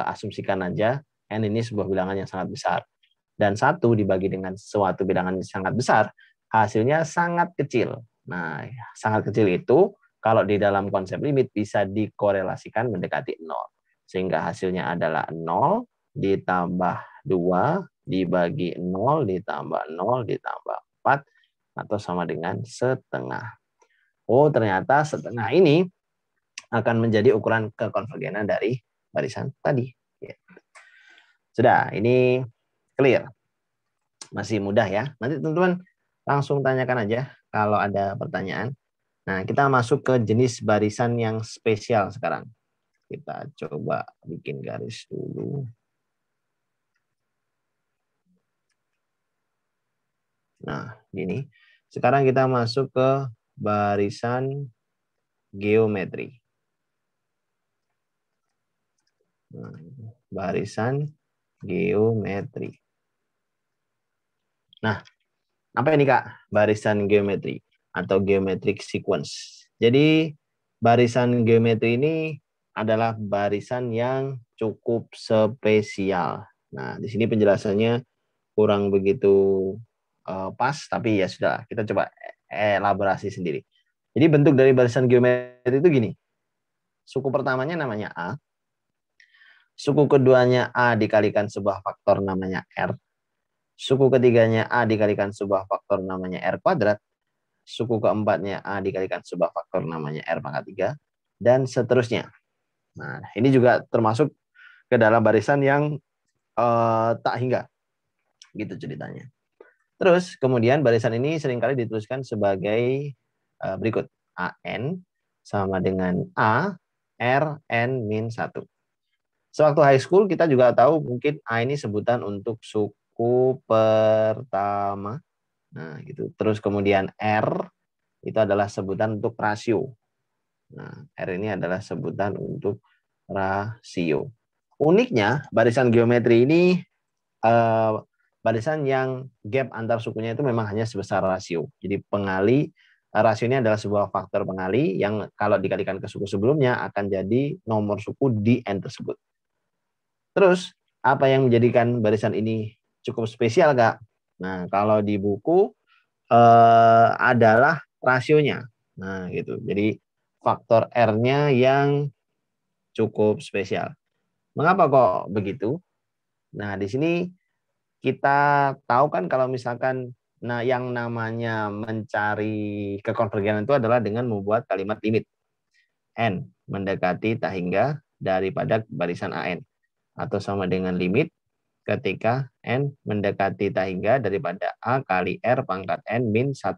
asumsikan aja n ini sebuah bilangan yang sangat besar. Dan 1 dibagi dengan suatu bilangan yang sangat besar, hasilnya sangat kecil. Nah, sangat kecil itu kalau di dalam konsep limit bisa dikorelasikan mendekati 0. Sehingga hasilnya adalah 0 ditambah 2 dibagi 0 ditambah 0 ditambah 4 atau sama dengan setengah. Oh, ternyata setengah ini akan menjadi ukuran kekonvergenan dari barisan tadi. Sudah, ini clear. Masih mudah ya. Nanti teman-teman langsung tanyakan aja kalau ada pertanyaan. Nah, kita masuk ke jenis barisan yang spesial sekarang. Kita coba bikin garis dulu. Nah, gini. Sekarang kita masuk ke barisan geometri. Nah, barisan geometri. Nah, apa ini, Kak? Barisan geometri atau geometric sequence. Jadi, barisan geometri ini adalah barisan yang cukup spesial. Nah, di sini penjelasannya kurang begitu pas, tapi ya sudah, kita coba elaborasi sendiri. Jadi bentuk dari barisan geometri itu gini. Suku pertamanya namanya A. Suku keduanya A dikalikan sebuah faktor namanya R. Suku ketiganya A dikalikan sebuah faktor namanya R kuadrat. Suku keempatnya A dikalikan sebuah faktor namanya R pangkat 3. Dan seterusnya. Nah, ini juga termasuk ke dalam barisan yang tak hingga. Gitu ceritanya. Terus kemudian barisan ini seringkali dituliskan sebagai berikut. AN sama dengan A, R, N, min 1. Sewaktu high school kita juga tahu mungkin A ini sebutan untuk suku pertama. Nah, gitu. Terus kemudian R itu adalah sebutan untuk rasio. Nah, R ini adalah sebutan untuk rasio. Uniknya, barisan geometri ini barisan yang gap antar sukunya itu memang hanya sebesar rasio. Jadi pengali, rasio ini adalah sebuah faktor pengali yang kalau dikalikan ke suku sebelumnya akan jadi nomor suku di N tersebut. Terus, apa yang menjadikan barisan ini cukup spesial, Kak? Nah, kalau di buku adalah rasionya. Nah, gitu. Jadi faktor R-nya yang cukup spesial. Mengapa kok begitu? Nah, di sini kita tahu kan kalau misalkan yang namanya mencari kekonvergenan itu adalah dengan membuat kalimat limit N mendekati tak hingga daripada barisan AN atau sama dengan limit ketika N mendekati tak hingga daripada A kali R pangkat N min 1.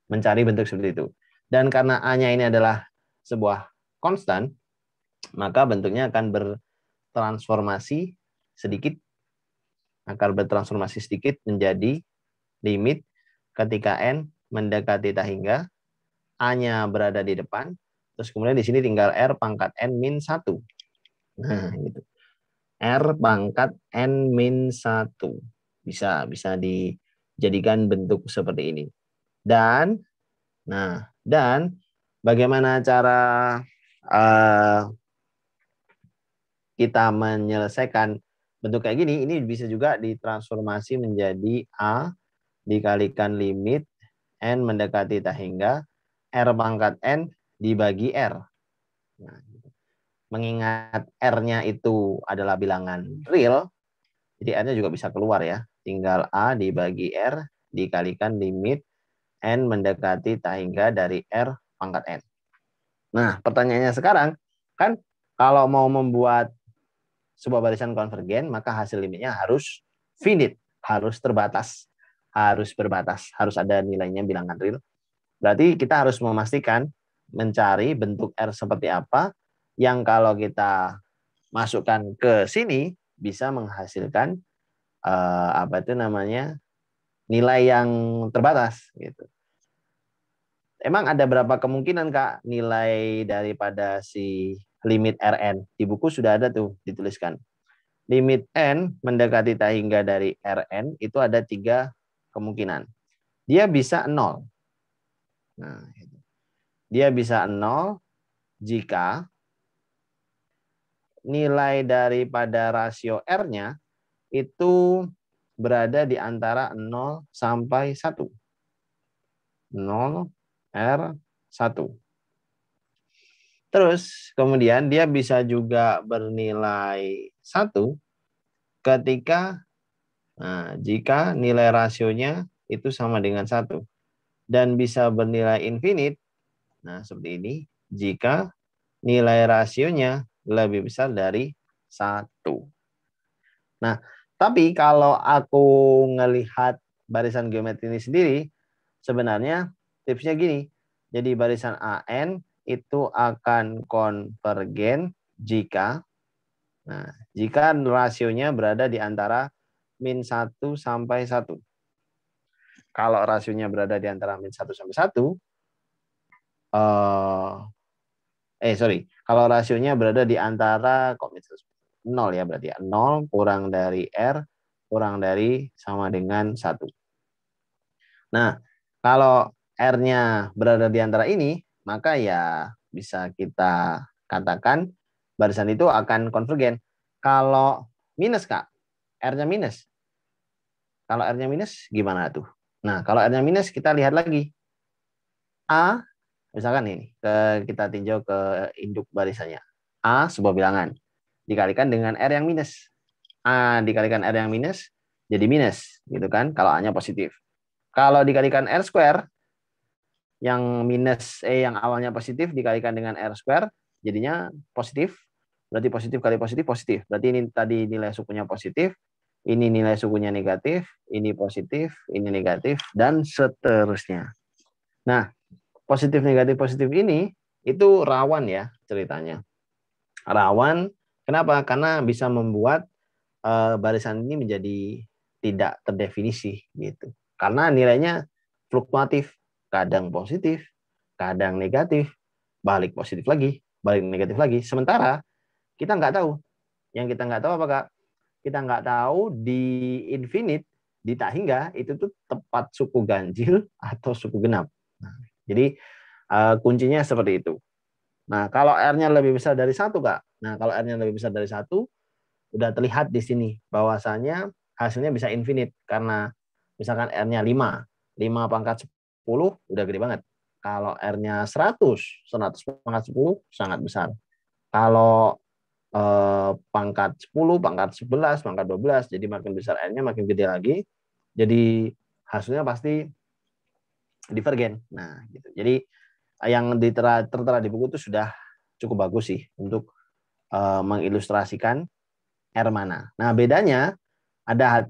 Mencari bentuk seperti itu. Dan karena A-nya ini adalah sebuah konstan, maka bentuknya akan bertransformasi sedikit menjadi limit ketika N mendekati tak hingga, A-nya berada di depan, terus kemudian di sini tinggal R pangkat N min 1. Nah, gitu. R pangkat N min 1. Bisa dijadikan bentuk seperti ini. Dan bagaimana cara kita menyelesaikan bentuk kayak gini? Ini bisa juga ditransformasi menjadi A dikalikan limit N mendekati tak hingga R pangkat N dibagi R. Nah, mengingat R-nya itu adalah bilangan real, jadi R-nya juga bisa keluar ya. Tinggal A dibagi R dikalikan limit N mendekati tak hingga dari R pangkat N. Nah, pertanyaannya sekarang, kan kalau mau membuat sebuah barisan konvergen, maka hasil limitnya harus finite, harus terbatas, harus berbatas, harus ada nilainya bilangan real. Berarti kita harus memastikan mencari bentuk R seperti apa yang kalau kita masukkan ke sini bisa menghasilkan nilai yang terbatas gitu. Emang ada berapa kemungkinan, Kak, nilai daripada si limit Rn? Di buku sudah ada tuh dituliskan. Limit N mendekati tak hingga dari Rn itu ada 3 kemungkinan. Dia bisa 0. Nah, dia bisa 0 jika nilai daripada rasio R-nya itu berada di antara 0 sampai 1. 0 R1. Terus kemudian dia bisa juga bernilai 1 ketika jika nilai rasionya itu sama dengan 1. Dan bisa bernilai infinite, nah seperti ini, jika nilai rasionya lebih besar dari 1. Nah, tapi kalau aku ngelihat barisan geometri ini sendiri, sebenarnya tipsnya gini. Jadi barisan AN itu akan konvergen jika rasionya berada di antara min 1 sampai 1. Kalau rasionya berada di antara min 1 sampai 1, kalau rasionya berada di antara 0 ya berarti ya. 0 kurang dari R kurang dari sama dengan 1. Nah, kalau R-nya berada di antara ini, maka ya bisa kita katakan barisan itu akan konvergen. Kalau minus, Kak, R-nya minus. Kalau R-nya minus gimana tuh? Nah, kalau R-nya minus kita lihat lagi. A, misalkan ini, kita tinjau ke induk barisannya. A sebuah bilangan dikalikan dengan R yang minus. A dikalikan R yang minus jadi minus, gitu kan? Kalau A-nya positif. Kalau dikalikan R square, yang minus yang awalnya positif dikalikan dengan R square, jadinya positif. Berarti positif kali positif, positif. Berarti ini tadi nilai sukunya positif, ini nilai sukunya negatif, ini positif, ini negatif, dan seterusnya. Nah, positif, positif ini itu rawan ya ceritanya. Rawan, kenapa? Karena bisa membuat barisan ini menjadi tidak terdefinisi gitu. Karena nilainya fluktuatif, kadang positif, kadang negatif, balik positif lagi, balik negatif lagi. Sementara kita nggak tahu. Yang kita nggak tahu apa Kak? Kita nggak tahu di infinite, di tak hingga itu tuh tepat suku ganjil atau suku genap. Nah, jadi kuncinya seperti itu. Nah, kalau R-nya lebih besar dari 1, Kak. Nah, kalau R-nya lebih besar dari 1, udah terlihat di sini bahwasanya hasilnya bisa infinite karena misalkan R-nya 5, 5 pangkat 10 udah gede banget. Kalau R-nya 100, 100 pangkat 10 sangat besar. Kalau pangkat 10, pangkat 11, pangkat 12, jadi makin besar R-nya makin gede lagi. Jadi hasilnya pasti divergen. Nah, gitu. Jadi yang tertera di buku itu sudah cukup bagus sih untuk mengilustrasikan R mana. Nah, bedanya ada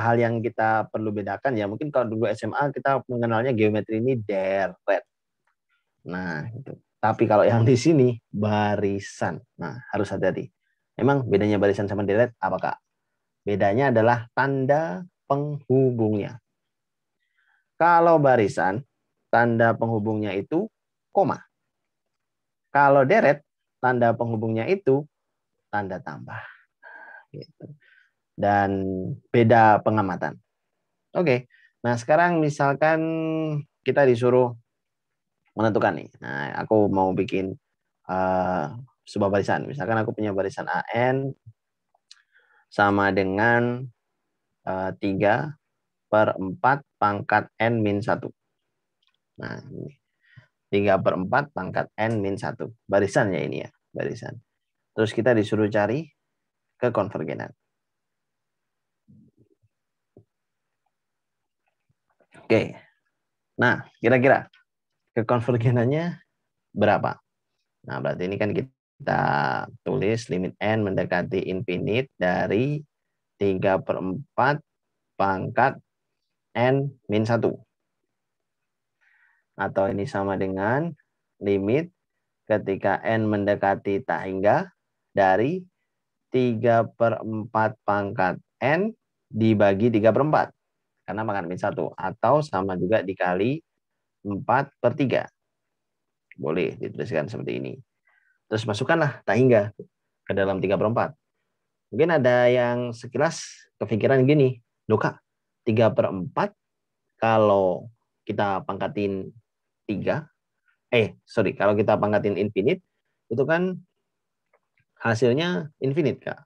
hal yang kita perlu bedakan ya. Mungkin kalau dulu SMA kita mengenalnya geometri ini deret. Nah, gitu. Tapi kalau yang di sini barisan. Nah, harus hati-hati. Emang bedanya barisan sama deret apa, Kak? Bedanya adalah tanda penghubungnya. Kalau barisan, tanda penghubungnya itu koma. Kalau deret, tanda penghubungnya itu tanda tambah. Gitu. Dan beda pengamatan. Oke. Nah, sekarang misalkan kita disuruh menentukan nih. Nah, aku mau bikin sebuah barisan. Misalkan aku punya barisan AN sama dengan 3/4 pangkat N min 1. Nah, ini 3/4 pangkat N min 1. Barisan ya ini ya, barisan. Terus kita disuruh cari kekonvergenan. Oke. Nah, kira-kira kekonvergenannya berapa? Nah, berarti ini kan kita tulis limit N mendekati infinite dari 3/4 pangkat N min 1. Atau ini sama dengan limit ketika N mendekati tak hingga dari 3/4 pangkat N dibagi 3/4. Karena pangkat min 1. Atau sama juga dikali 4/3. Boleh dituliskan seperti ini. Terus masukkanlah tak hingga ke dalam 3/4. Mungkin ada yang sekilas kepikiran gini, loh Kak, 3/4 kalau kita pangkatin 3, kalau kita pangkatin infinite, itu kan hasilnya infinite, Kak.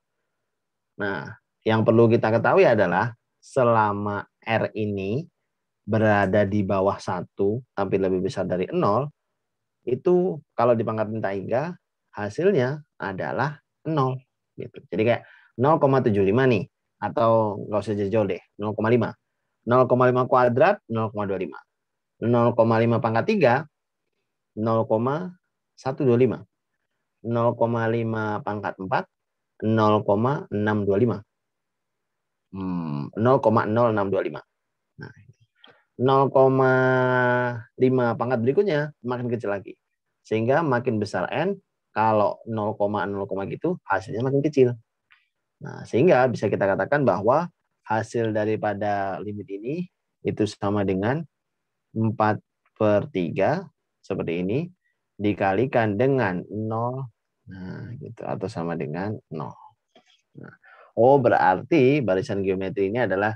Nah, yang perlu kita ketahui adalah selama R ini berada di bawah 1, tapi lebih besar dari 0, itu kalau dipangkatin tak hingga, hasilnya adalah 0. Gitu. Jadi kayak 0,75 nih, atau nggak usah jauh-jauh deh, 0,5. 0,5 kuadrat, 0,25. 0,5 pangkat 3, 0,125. 0,5 pangkat 4, 0,625. 0,0625. Nah, 0,5 pangkat berikutnya makin kecil lagi. Sehingga makin besar N, kalau 0,0 gitu, hasilnya makin kecil. Nah, sehingga bisa kita katakan bahwa hasil daripada limit ini itu sama dengan 4/3 seperti ini dikalikan dengan 0, nah gitu, atau sama dengan 0. Nah, berarti barisan geometri ini adalah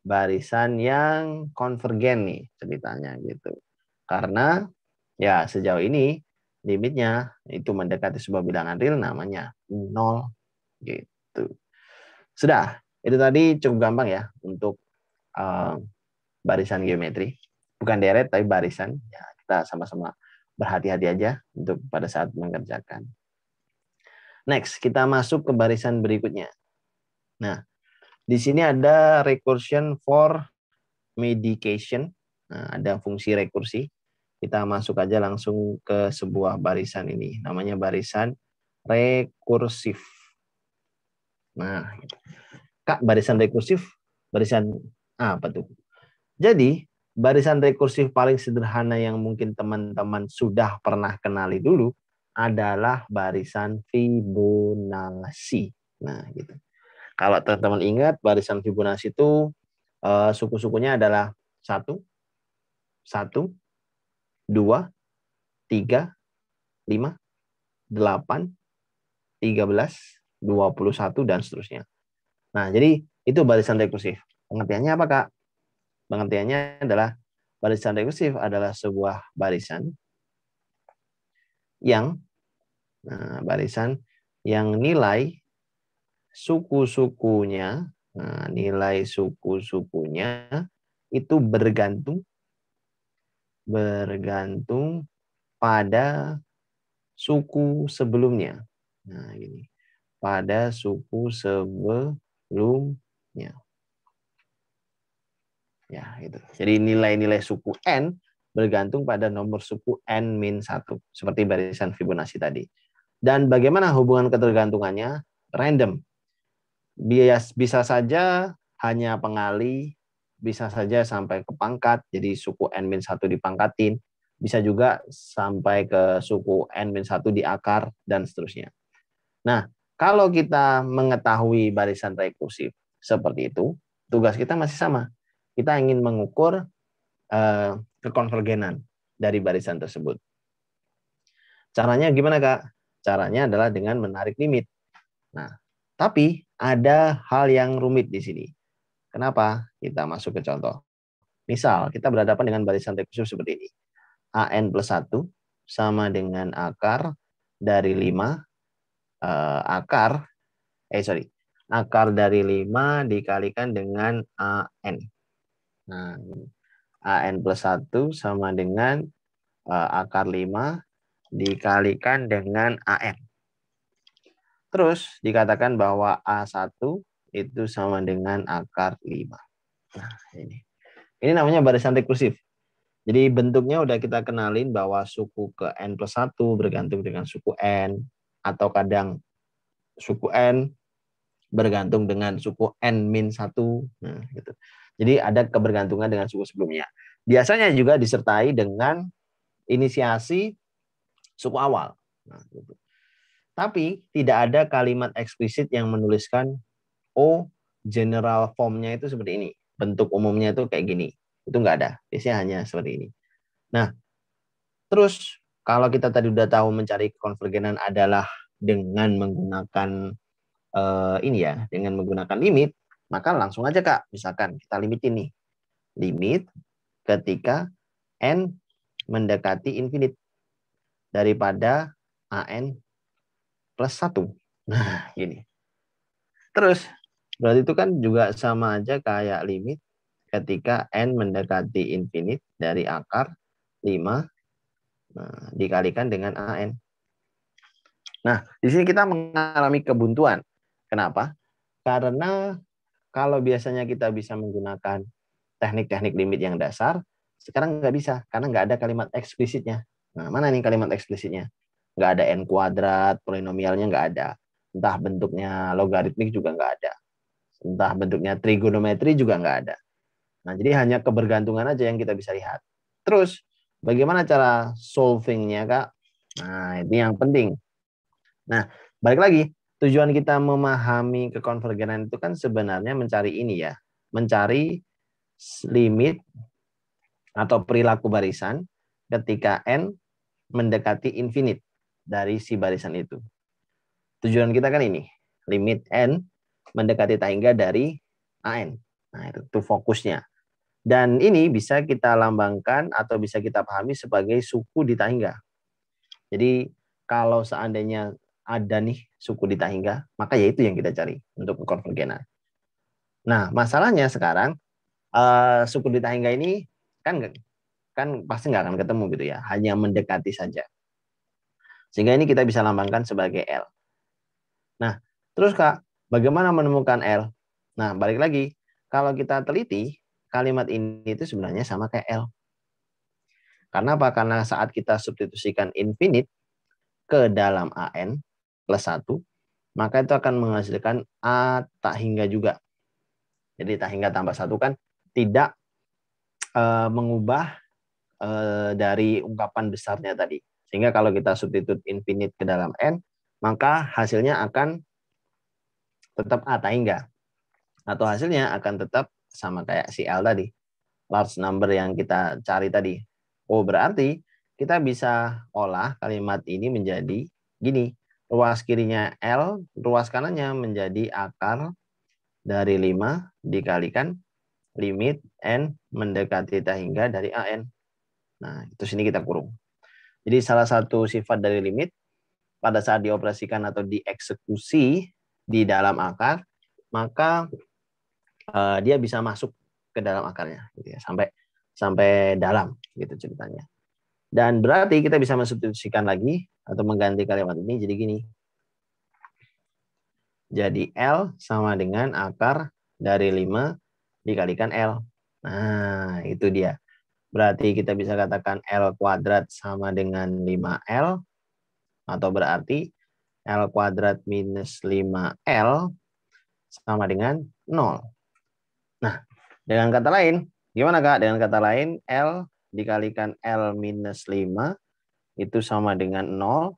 barisan yang konvergen nih ceritanya gitu. Karena ya sejauh ini limitnya itu mendekati sebuah bilangan real namanya 0 gitu. Sudah, itu tadi cukup gampang ya untuk barisan geometri. Bukan deret tapi barisan. Ya, kita sama-sama berhati-hati aja untuk pada saat mengerjakan. Next, kita masuk ke barisan berikutnya. Nah, di sini ada recursion for medication. Nah, ada fungsi rekursi. Kita masuk aja langsung ke sebuah barisan ini. Namanya barisan rekursif. Nah, gitu. Kak, barisan rekursif, barisan apa tuh? Jadi, barisan rekursif paling sederhana yang mungkin teman-teman sudah pernah kenali dulu adalah barisan Fibonacci. Nah, gitu. Kalau teman-teman ingat, barisan Fibonacci itu suku-sukunya adalah 1, 1, 2, 3, 5, 8, 13, 21, dan seterusnya. Nah, jadi itu barisan rekursif. Pengertiannya apa, Kak? Pengertiannya adalah barisan rekursif adalah sebuah barisan yang nilai suku-sukunya, nilai suku-sukunya itu bergantung pada suku sebelumnya. Nah, ini pada suku sebelumnya. Ya, itu. Jadi nilai-nilai suku N bergantung pada nomor suku N-1, seperti barisan Fibonacci tadi. Dan bagaimana hubungan ketergantungannya? Random. Bisa saja hanya pengali, bisa saja sampai ke pangkat, jadi suku N-1 dipangkatin, bisa juga sampai ke suku N-1 di akar, dan seterusnya. Nah, kalau kita mengetahui barisan rekursif seperti itu, tugas kita masih sama. Kita ingin mengukur kekonvergenan dari barisan tersebut. Caranya gimana, Kak? Caranya adalah dengan menarik limit. Nah, tapi ada hal yang rumit di sini. Kenapa? Kita masuk ke contoh. Misal, kita berhadapan dengan barisan rekursif seperti ini. AN plus 1 sama dengan akar dari 5, akar dari 5 dikalikan dengan AN. Nah, AN plus 1 sama dengan akar 5 dikalikan dengan AN. Terus dikatakan bahwa A1 itu sama dengan akar 5. Nah, ini namanya barisan rekursif. Jadi bentuknya udah kita kenalin bahwa suku ke N plus 1 bergantung dengan suku N, atau kadang suku N bergantung dengan suku N-1. Nah, gitu. Jadi ada kebergantungan dengan suku sebelumnya. Biasanya juga disertai dengan inisiasi suku awal. Nah, gitu. Tapi tidak ada kalimat eksplisit yang menuliskan general form-nya itu seperti ini. Bentuk umumnya itu kayak gini. Itu nggak ada. Biasanya hanya seperti ini. Nah, terus kalau kita tadi udah tahu mencari konvergenan adalah dengan menggunakan dengan menggunakan limit, maka langsung aja, Kak. Misalkan kita limitin nih. Limit ketika N mendekati infinite daripada AN plus 1. Nah, gini. Terus, berarti itu kan juga sama aja kayak limit ketika N mendekati infinite dari akar 5 dikalikan dengan AN. Nah, di sini kita mengalami kebuntuan. Kenapa? Karena kalau biasanya kita bisa menggunakan teknik-teknik limit yang dasar, sekarang nggak bisa, karena nggak ada kalimat eksplisitnya. Nah, mana nih kalimat eksplisitnya? Nggak ada N kuadrat, polinomialnya nggak ada. Entah bentuknya logaritmik juga nggak ada. Entah bentuknya trigonometri juga nggak ada. Nah, jadi hanya kebergantungan aja yang kita bisa lihat. Terus, bagaimana cara solvingnya, Kak? Nah, itu yang penting. Nah, balik lagi, tujuan kita memahami kekonvergenan itu kan sebenarnya mencari ini ya, mencari limit atau perilaku barisan ketika N mendekati infinite dari si barisan itu. Tujuan kita kan ini, limit N mendekati tangga dari AN. Nah, itu fokusnya. Dan ini bisa kita lambangkan atau bisa kita pahami sebagai suku di tangga. Jadi kalau seandainya ada nih suku di tangga, maka ya itu yang kita cari untuk kekonvergenan. Nah, masalahnya sekarang suku di tangga ini kan pasti nggak akan ketemu gitu ya, hanya mendekati saja. Sehingga ini kita bisa lambangkan sebagai L. Nah, terus Kak, bagaimana menemukan L? Nah, balik lagi, kalau kita teliti, kalimat ini itu sebenarnya sama kayak L. Karena apa? Karena saat kita substitusikan infinite ke dalam AN, plus 1, maka itu akan menghasilkan A tak hingga juga. Jadi tak hingga tambah 1 kan tidak mengubah dari ungkapan besarnya tadi. Sehingga kalau kita substitute infinite ke dalam N, maka hasilnya akan tetap A tak hingga. Atau hasilnya akan tetap sama kayak si L tadi. Large number yang kita cari tadi. Oh, berarti kita bisa olah kalimat ini menjadi gini. Ruas kirinya L, ruas kanannya menjadi akar dari 5 dikalikan limit N mendekati tak hingga dari AN. Nah, itu sini kita kurung. Jadi salah satu sifat dari limit pada saat dioperasikan atau dieksekusi di dalam akar, maka dia bisa masuk ke dalam akarnya, gitu ya, sampai dalam, gitu ceritanya. Dan berarti kita bisa mensubstitusikan lagi atau mengganti kalimat ini jadi gini. Jadi L sama dengan akar dari 5 dikalikan L. Nah, itu dia. Berarti kita bisa katakan L kuadrat sama dengan 5L. Atau berarti L kuadrat minus 5L sama dengan 0. Nah, dengan kata lain, gimana Kak? Dengan kata lain, L dikalikan L minus 5 itu sama dengan 0.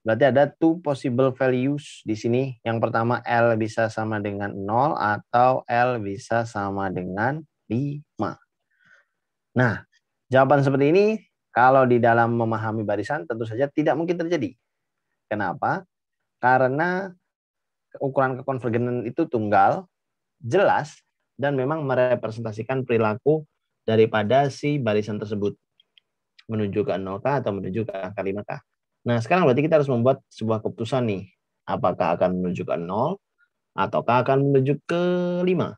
Berarti ada two possible values di sini. Yang pertama, L bisa sama dengan 0 atau L bisa sama dengan 5. Nah, jawaban seperti ini kalau di dalam memahami barisan tentu saja tidak mungkin terjadi. Kenapa? Karena ukuran kekonvergenan itu tunggal, jelas, dan memang merepresentasikan perilaku daripada si barisan tersebut. Menuju ke 0K atau menuju ke angka 5K. Nah, sekarang berarti kita harus membuat sebuah keputusan nih. Apakah akan menuju ke 0 ataukah akan menuju ke 5?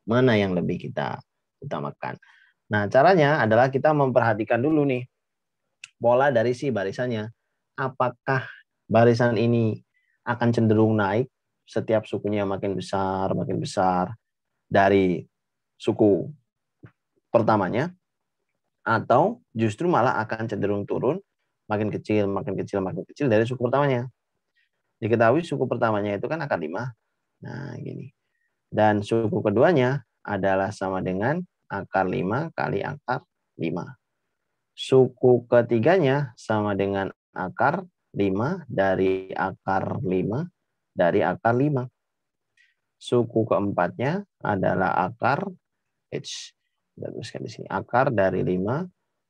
Mana yang lebih kita utamakan? Nah, caranya adalah kita memperhatikan dulu nih pola dari si barisannya. Apakah barisan ini akan cenderung naik setiap sukunya makin besar dari suku pertamanya, atau justru malah akan cenderung turun makin kecil dari suku pertamanya. Diketahui suku pertamanya itu kan akar 5. Nah, gini. Dan suku keduanya adalah sama dengan akar 5 kali akar 5. Suku ketiganya sama dengan akar 5 dari akar 5 dari akar 5. Suku keempatnya adalah akar kita tuliskan di sini. Akar dari 5,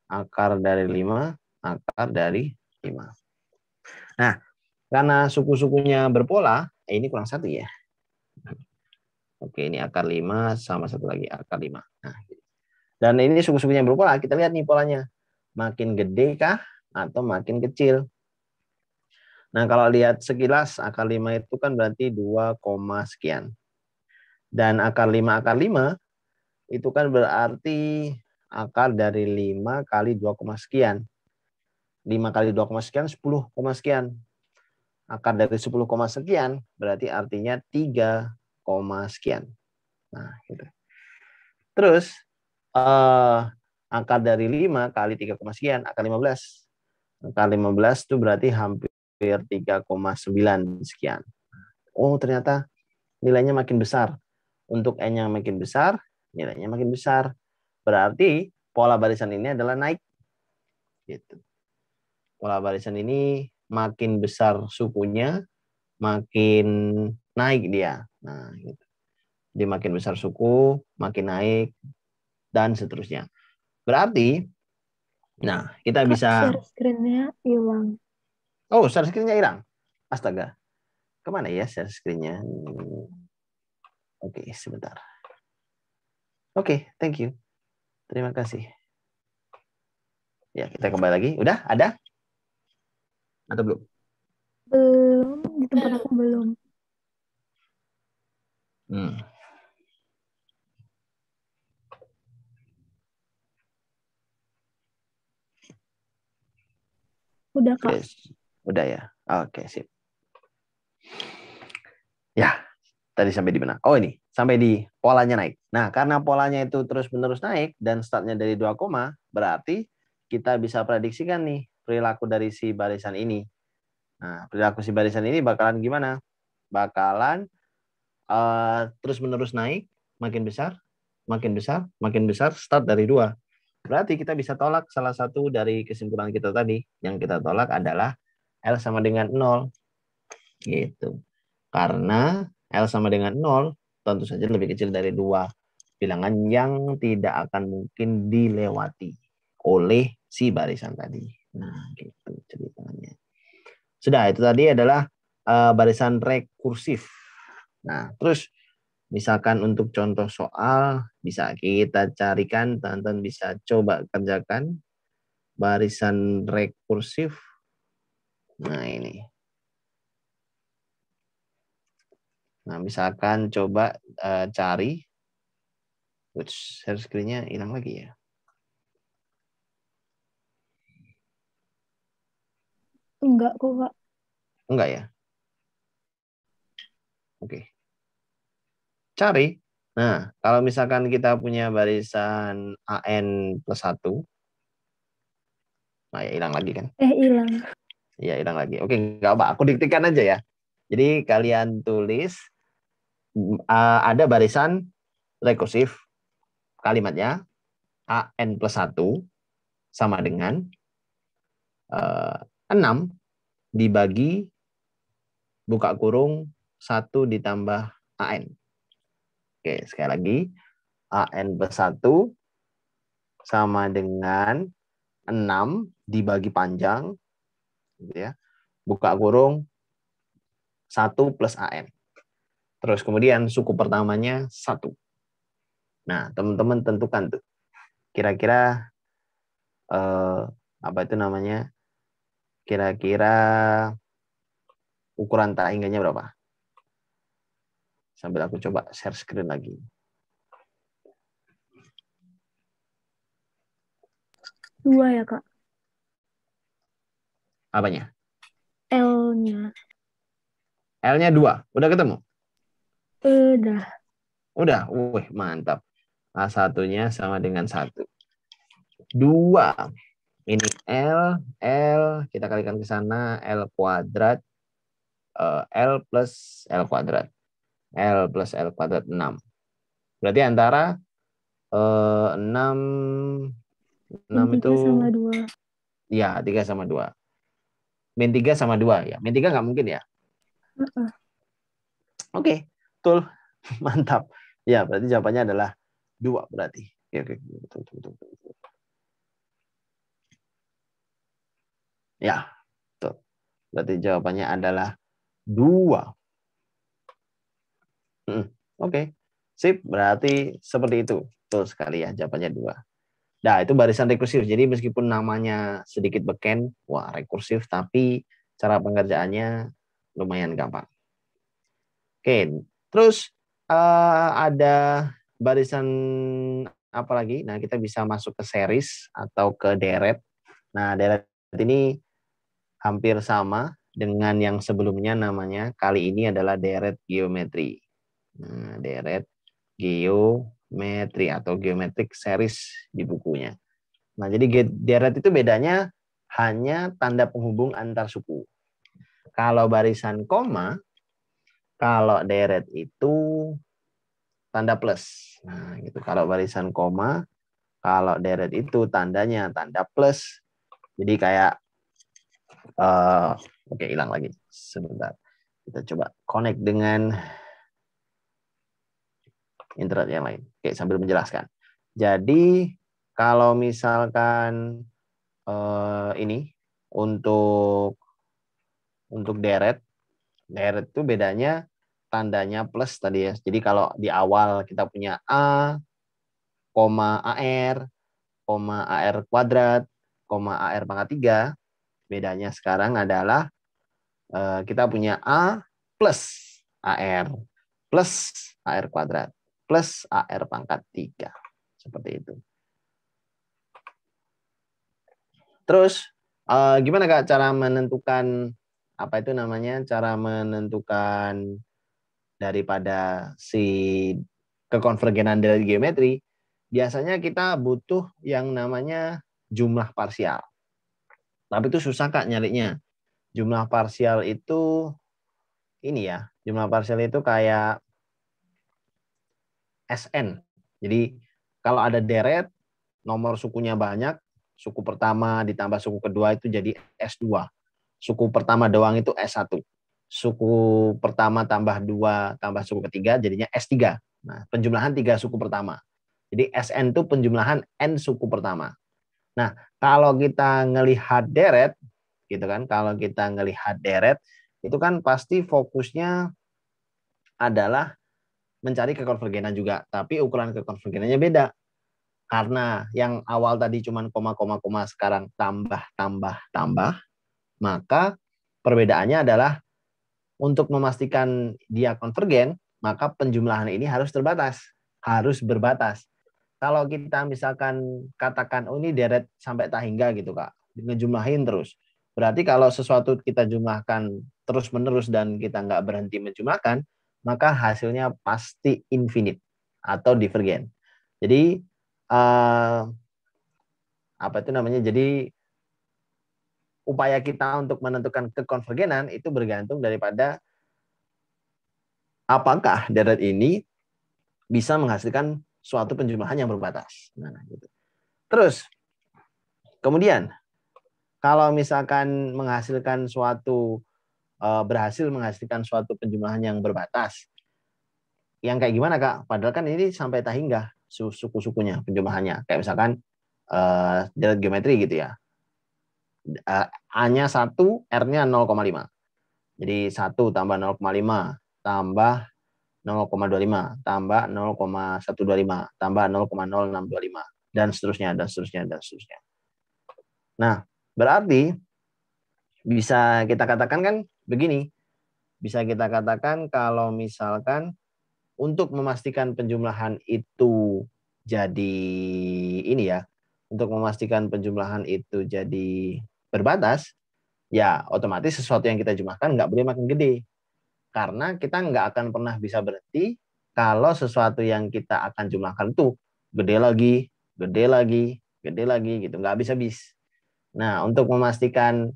akar dari 5, akar dari 5. Nah, karena suku-sukunya berpola, ini kurang 1 ya. Oke, ini akar 5 sama satu lagi akar 5. Nah, dan ini suku-sukunya berpola, kita lihat nih polanya. Makin gede kah atau makin kecil? Nah, kalau lihat sekilas akar 5 itu kan berarti 2, sekian. Dan akar 5 itu kan berarti akar dari 5 kali 2, sekian. 5 kali 2, sekian 10, sekian. Akar dari 10, sekian berarti artinya 3, sekian. Nah, gitu. Terus akar dari 5 kali 3, sekian, akar 15. Akar 15 itu berarti hampir 3,9 sekian. Oh, ternyata nilainya makin besar. Untuk N yang makin besar, nilainya makin besar. Berarti pola barisan ini adalah naik. Gitu. Pola barisan ini makin besar sukunya, makin naik dia. Nah, gitu. Dia makin besar suku, makin naik, dan seterusnya. Berarti, nah, kita Kak, bisa... share screen-nya hilang. Oh, share screen-nya hilang? Astaga. Kemana ya share screen-nya? Oke, sebentar. Oke, thank you. Terima kasih. Ya, kita kembali lagi. Udah? Ada? Atau belum? Belum, di tempat aku belum. Udah, Kak. Oke, udah ya. Oke, sip. Ya, tadi sampai di mana? Oh, ini. Sampai di polanya naik. Nah, karena polanya itu terus-menerus naik dan startnya dari 2, berarti kita bisa prediksikan nih perilaku dari si barisan ini. Nah, perilaku si barisan ini bakalan gimana? Bakalan terus-menerus naik, makin besar, makin besar, makin besar, start dari 2. Berarti kita bisa tolak salah satu dari kesimpulan kita tadi. Yang kita tolak adalah L sama dengan 0. Gitu. Karena L sama dengan 0, tentu saja lebih kecil dari 2. Bilangan yang tidak akan mungkin dilewati oleh si barisan tadi. Nah, gitu ceritanya. Sudah, itu tadi adalah barisan rekursif. Nah, terus misalkan untuk contoh soal, bisa kita carikan, teman-teman bisa coba kerjakan barisan rekursif. Nah, ini. Nah, misalkan coba cari. Share screen-nya hilang lagi ya. Enggak kok, Kak. Enggak ya? Oke. Cari. Nah, kalau misalkan kita punya barisan AN plus 1. Nah, ya hilang lagi kan? Hilang. Ya, hilang lagi. Oke, enggak apa. Aku diktikan aja ya. Jadi, kalian tulis ada barisan rekursif. Kalimatnya AN plus 1 sama dengan 6 dibagi buka kurung 1 ditambah AN. Oke, sekali lagi. AN plus 1 sama dengan 6 dibagi panjang. Gitu ya. Buka kurung 1 plus AN. Terus kemudian suku pertamanya 1. Nah, teman-teman tentukan tuh. Kira-kira apa itu namanya? Kira-kira ukuran tak hingganya berapa? Sambil aku coba share screen lagi. Dua ya, Kak. Apanya? L-nya. L-nya 2. Udah ketemu? Udah. Udah. Wih, mantap. A1-nya sama dengan 1. 2. Ini L, kita kalikan ke sana, L kuadrat, L plus L kuadrat. L plus L kuadrat 6. Berarti antara 6 itu 3 sama 2. ya 3 sama 2. Min 3 sama 2 ya. Min 3 nggak mungkin ya. Oke, betul. Mantap. Ya, berarti jawabannya adalah 2 berarti. Oke, betul. Ya, betul. Berarti jawabannya adalah 2. Oke. Sip, berarti seperti itu. Betul sekali ya, jawabannya 2. Nah, itu barisan rekursif. Jadi meskipun namanya sedikit beken, wah rekursif, tapi cara pengerjaannya lumayan gampang. Oke, terus ada barisan apa lagi? Nah, kita bisa masuk ke series atau ke deret. Nah, deret ini hampir sama dengan yang sebelumnya namanya. Kali ini adalah deret geometri. Nah, deret geometri atau geometric series di bukunya. Nah, jadi deret itu bedanya hanya tanda penghubung antar suku. Kalau barisan koma, kalau deret itu tanda plus. Nah, gitu. Kalau barisan koma, kalau deret itu tandanya tanda plus. Jadi kayak oke, hilang lagi. Sebentar. Kita coba connect dengan internet yang lain. Oke, sambil menjelaskan. Jadi kalau misalkan ini untuk deret itu bedanya tandanya plus tadi ya. Jadi kalau di awal kita punya A, AR, AR kuadrat, AR pangkat 3, bedanya sekarang adalah kita punya A plus AR plus AR kuadrat plus AR pangkat 3. Seperti itu. Terus gimana Kak cara menentukan apa itu namanya? Cara menentukan daripada si kekonvergenan dari geometri, biasanya kita butuh yang namanya jumlah parsial. Tapi itu susah Kak nyarinya. jumlah parsial itu ini ya, jumlah parsial itu kayak SN. Jadi kalau ada deret, nomor sukunya banyak, suku pertama ditambah suku kedua itu jadi S2. Suku pertama doang itu S1. Suku pertama tambah 2 tambah suku ketiga jadinya S3. Nah, penjumlahan 3 suku pertama. Jadi SN itu penjumlahan N suku pertama. Nah, kalau kita ngelihat deret, gitu kan, kalau kita ngelihat deret, itu kan pasti fokusnya adalah mencari kekonvergenan juga, tapi ukuran kekonvergenannya beda. Karena yang awal tadi cuman koma, sekarang tambah, maka perbedaannya adalah untuk memastikan dia konvergen, maka penjumlahan ini harus terbatas, harus berbatas. Kalau kita misalkan katakan, oh ini deret sampai tak hingga gitu Kak, ngejumlahin terus. Berarti kalau sesuatu kita jumlahkan terus-menerus dan kita nggak berhenti menjumlahkan, maka hasilnya pasti infinite atau divergen. Jadi apa itu namanya? Jadi upaya kita untuk menentukan kekonvergenan itu bergantung daripada apakah deret ini bisa menghasilkan suatu penjumlahan yang berbatas. Nah, gitu. Terus kemudian kalau misalkan berhasil menghasilkan suatu penjumlahan yang berbatas, yang kayak gimana Kak? Padahal kan ini sampai tak hingga suku-sukunya penjumlahannya. Kayak misalkan deret geometri gitu ya. A-nya 1, R-nya 0,5. Jadi 1 tambah 0,5 tambah 0,25 tambah 0,125 tambah 0,0625 dan seterusnya. Nah, berarti bisa kita katakan kan begini. Bisa kita katakan kalau misalkan untuk memastikan penjumlahan itu jadi ini ya, untuk memastikan penjumlahan itu jadi berbatas, ya otomatis sesuatu yang kita jumlahkan nggak boleh makin gede. Karena kita nggak akan pernah bisa berhenti kalau sesuatu yang kita akan jumlahkan itu gede lagi gitu, nggak habis-habis. Nah, untuk memastikan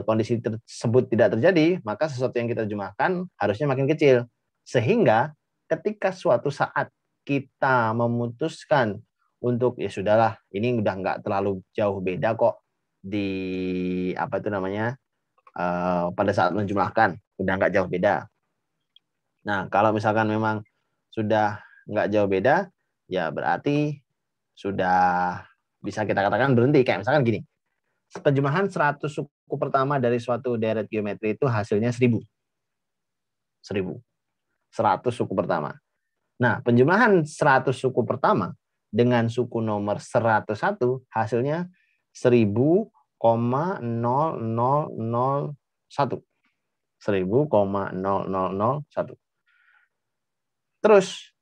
kondisi tersebut tidak terjadi, maka sesuatu yang kita jumlahkan harusnya makin kecil. Sehingga ketika suatu saat kita memutuskan untuk ya sudahlah, ini udah nggak terlalu jauh beda kok di apa itu namanya pada saat menjumlahkan, udah nggak jauh beda. Nah, kalau misalkan memang sudah nggak jauh beda, ya berarti sudah bisa kita katakan berhenti. Kayak misalkan gini, penjumlahan 100 suku pertama dari suatu deret geometri itu hasilnya 1000. 100 suku pertama. Nah, penjumlahan 100 suku pertama dengan suku nomor 101 hasilnya 1000,0001. 1000,0001. Terus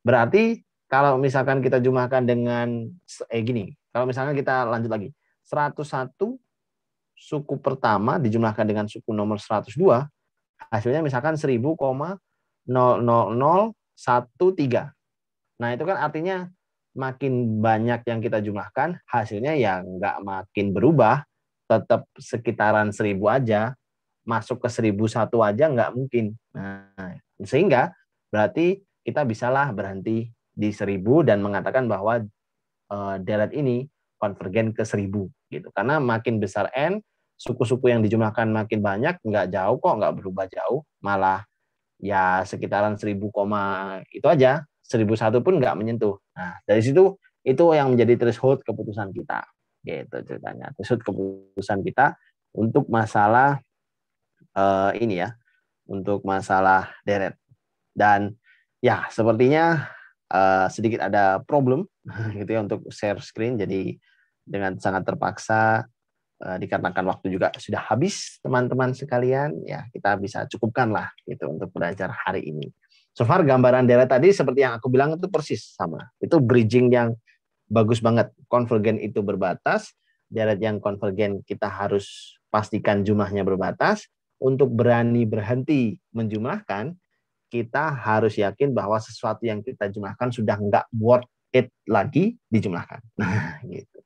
berarti kalau misalkan kita jumlahkan dengan gini, kalau misalkan kita lanjut lagi, 101 suku pertama dijumlahkan dengan suku nomor 102, hasilnya misalkan 1000,000113. Nah, itu kan artinya makin banyak yang kita jumlahkan, hasilnya ya nggak makin berubah, tetap sekitaran 1000 aja, masuk ke 1001 aja nggak mungkin. Nah, sehingga berarti kita bisalah berhenti di 1000 dan mengatakan bahwa deret ini konvergen ke 1000 gitu. Karena makin besar N, suku-suku yang dijumlahkan makin banyak, nggak jauh kok, nggak berubah jauh, malah ya sekitaran 1000, itu aja, 1001 pun nggak menyentuh. Nah, dari situ itu yang menjadi threshold keputusan kita. Gitu ceritanya. Threshold keputusan kita untuk masalah ini ya, untuk masalah deret. Dan ya sepertinya sedikit ada problem gitu ya untuk share screen, jadi dengan sangat terpaksa dikarenakan waktu juga sudah habis teman-teman sekalian, ya kita bisa cukupkan lah gitu untuk belajar hari ini. So far gambaran deret tadi seperti yang aku bilang itu persis sama. Itu bridging yang bagus banget. Konvergen itu berbatas, deret yang konvergen kita harus pastikan jumlahnya berbatas. Untuk berani berhenti menjumlahkan, kita harus yakin bahwa sesuatu yang kita jumlahkan sudah nggak worth it lagi dijumlahkan. Nah, gitu.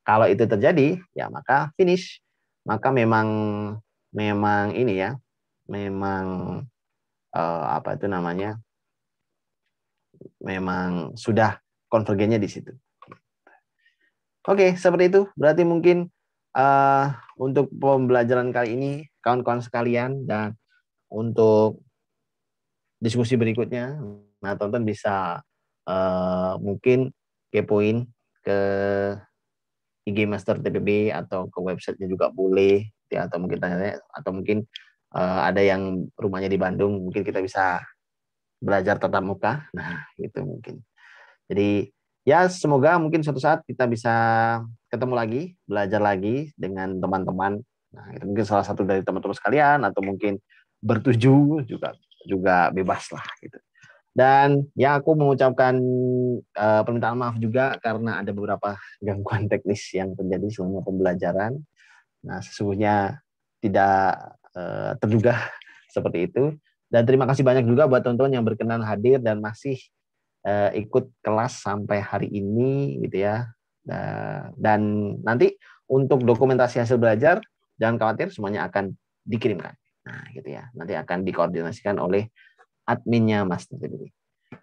Kalau itu terjadi, ya maka finish. maka memang ini ya, memang apa itu namanya, memang sudah konvergennya di situ. Oke, seperti itu. Berarti mungkin untuk pembelajaran kali ini, kawan-kawan sekalian, dan untuk diskusi berikutnya, nah teman-teman bisa mungkin kepoin ke IG Master TPB atau ke websitenya juga boleh, ya, atau mungkin tanya, atau mungkin ada yang rumahnya di Bandung, mungkin kita bisa belajar tatap muka. Nah, itu mungkin. Jadi ya semoga mungkin suatu saat kita bisa ketemu lagi, belajar lagi dengan teman-teman. Nah, itu mungkin salah satu dari teman-teman sekalian, atau mungkin bertujuh juga bebas lah gitu. Dan ya aku mengucapkan permintaan maaf juga karena ada beberapa gangguan teknis yang terjadi selama pembelajaran. Nah, sesungguhnya tidak terduga seperti itu. Dan terima kasih banyak juga buat teman-teman yang berkenan hadir dan masih ikut kelas sampai hari ini gitu ya. Dan nanti untuk dokumentasi hasil belajar, jangan khawatir, semuanya akan dikirimkan. Nah, gitu ya. Nanti akan dikoordinasikan oleh adminnya Mas TPB.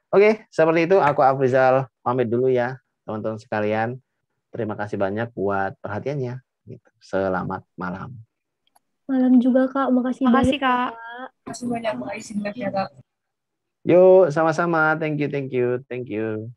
Oke, seperti itu. Aku Afrizal pamit dulu ya, teman-teman sekalian. Terima kasih banyak buat perhatiannya. Gitu. Selamat malam. Malam juga Kak, makasih Makasih, banyak. Kak. Terima kasih banyak Mbak Isin ya, Kak. Yuk, sama-sama. Thank you, thank you, thank you.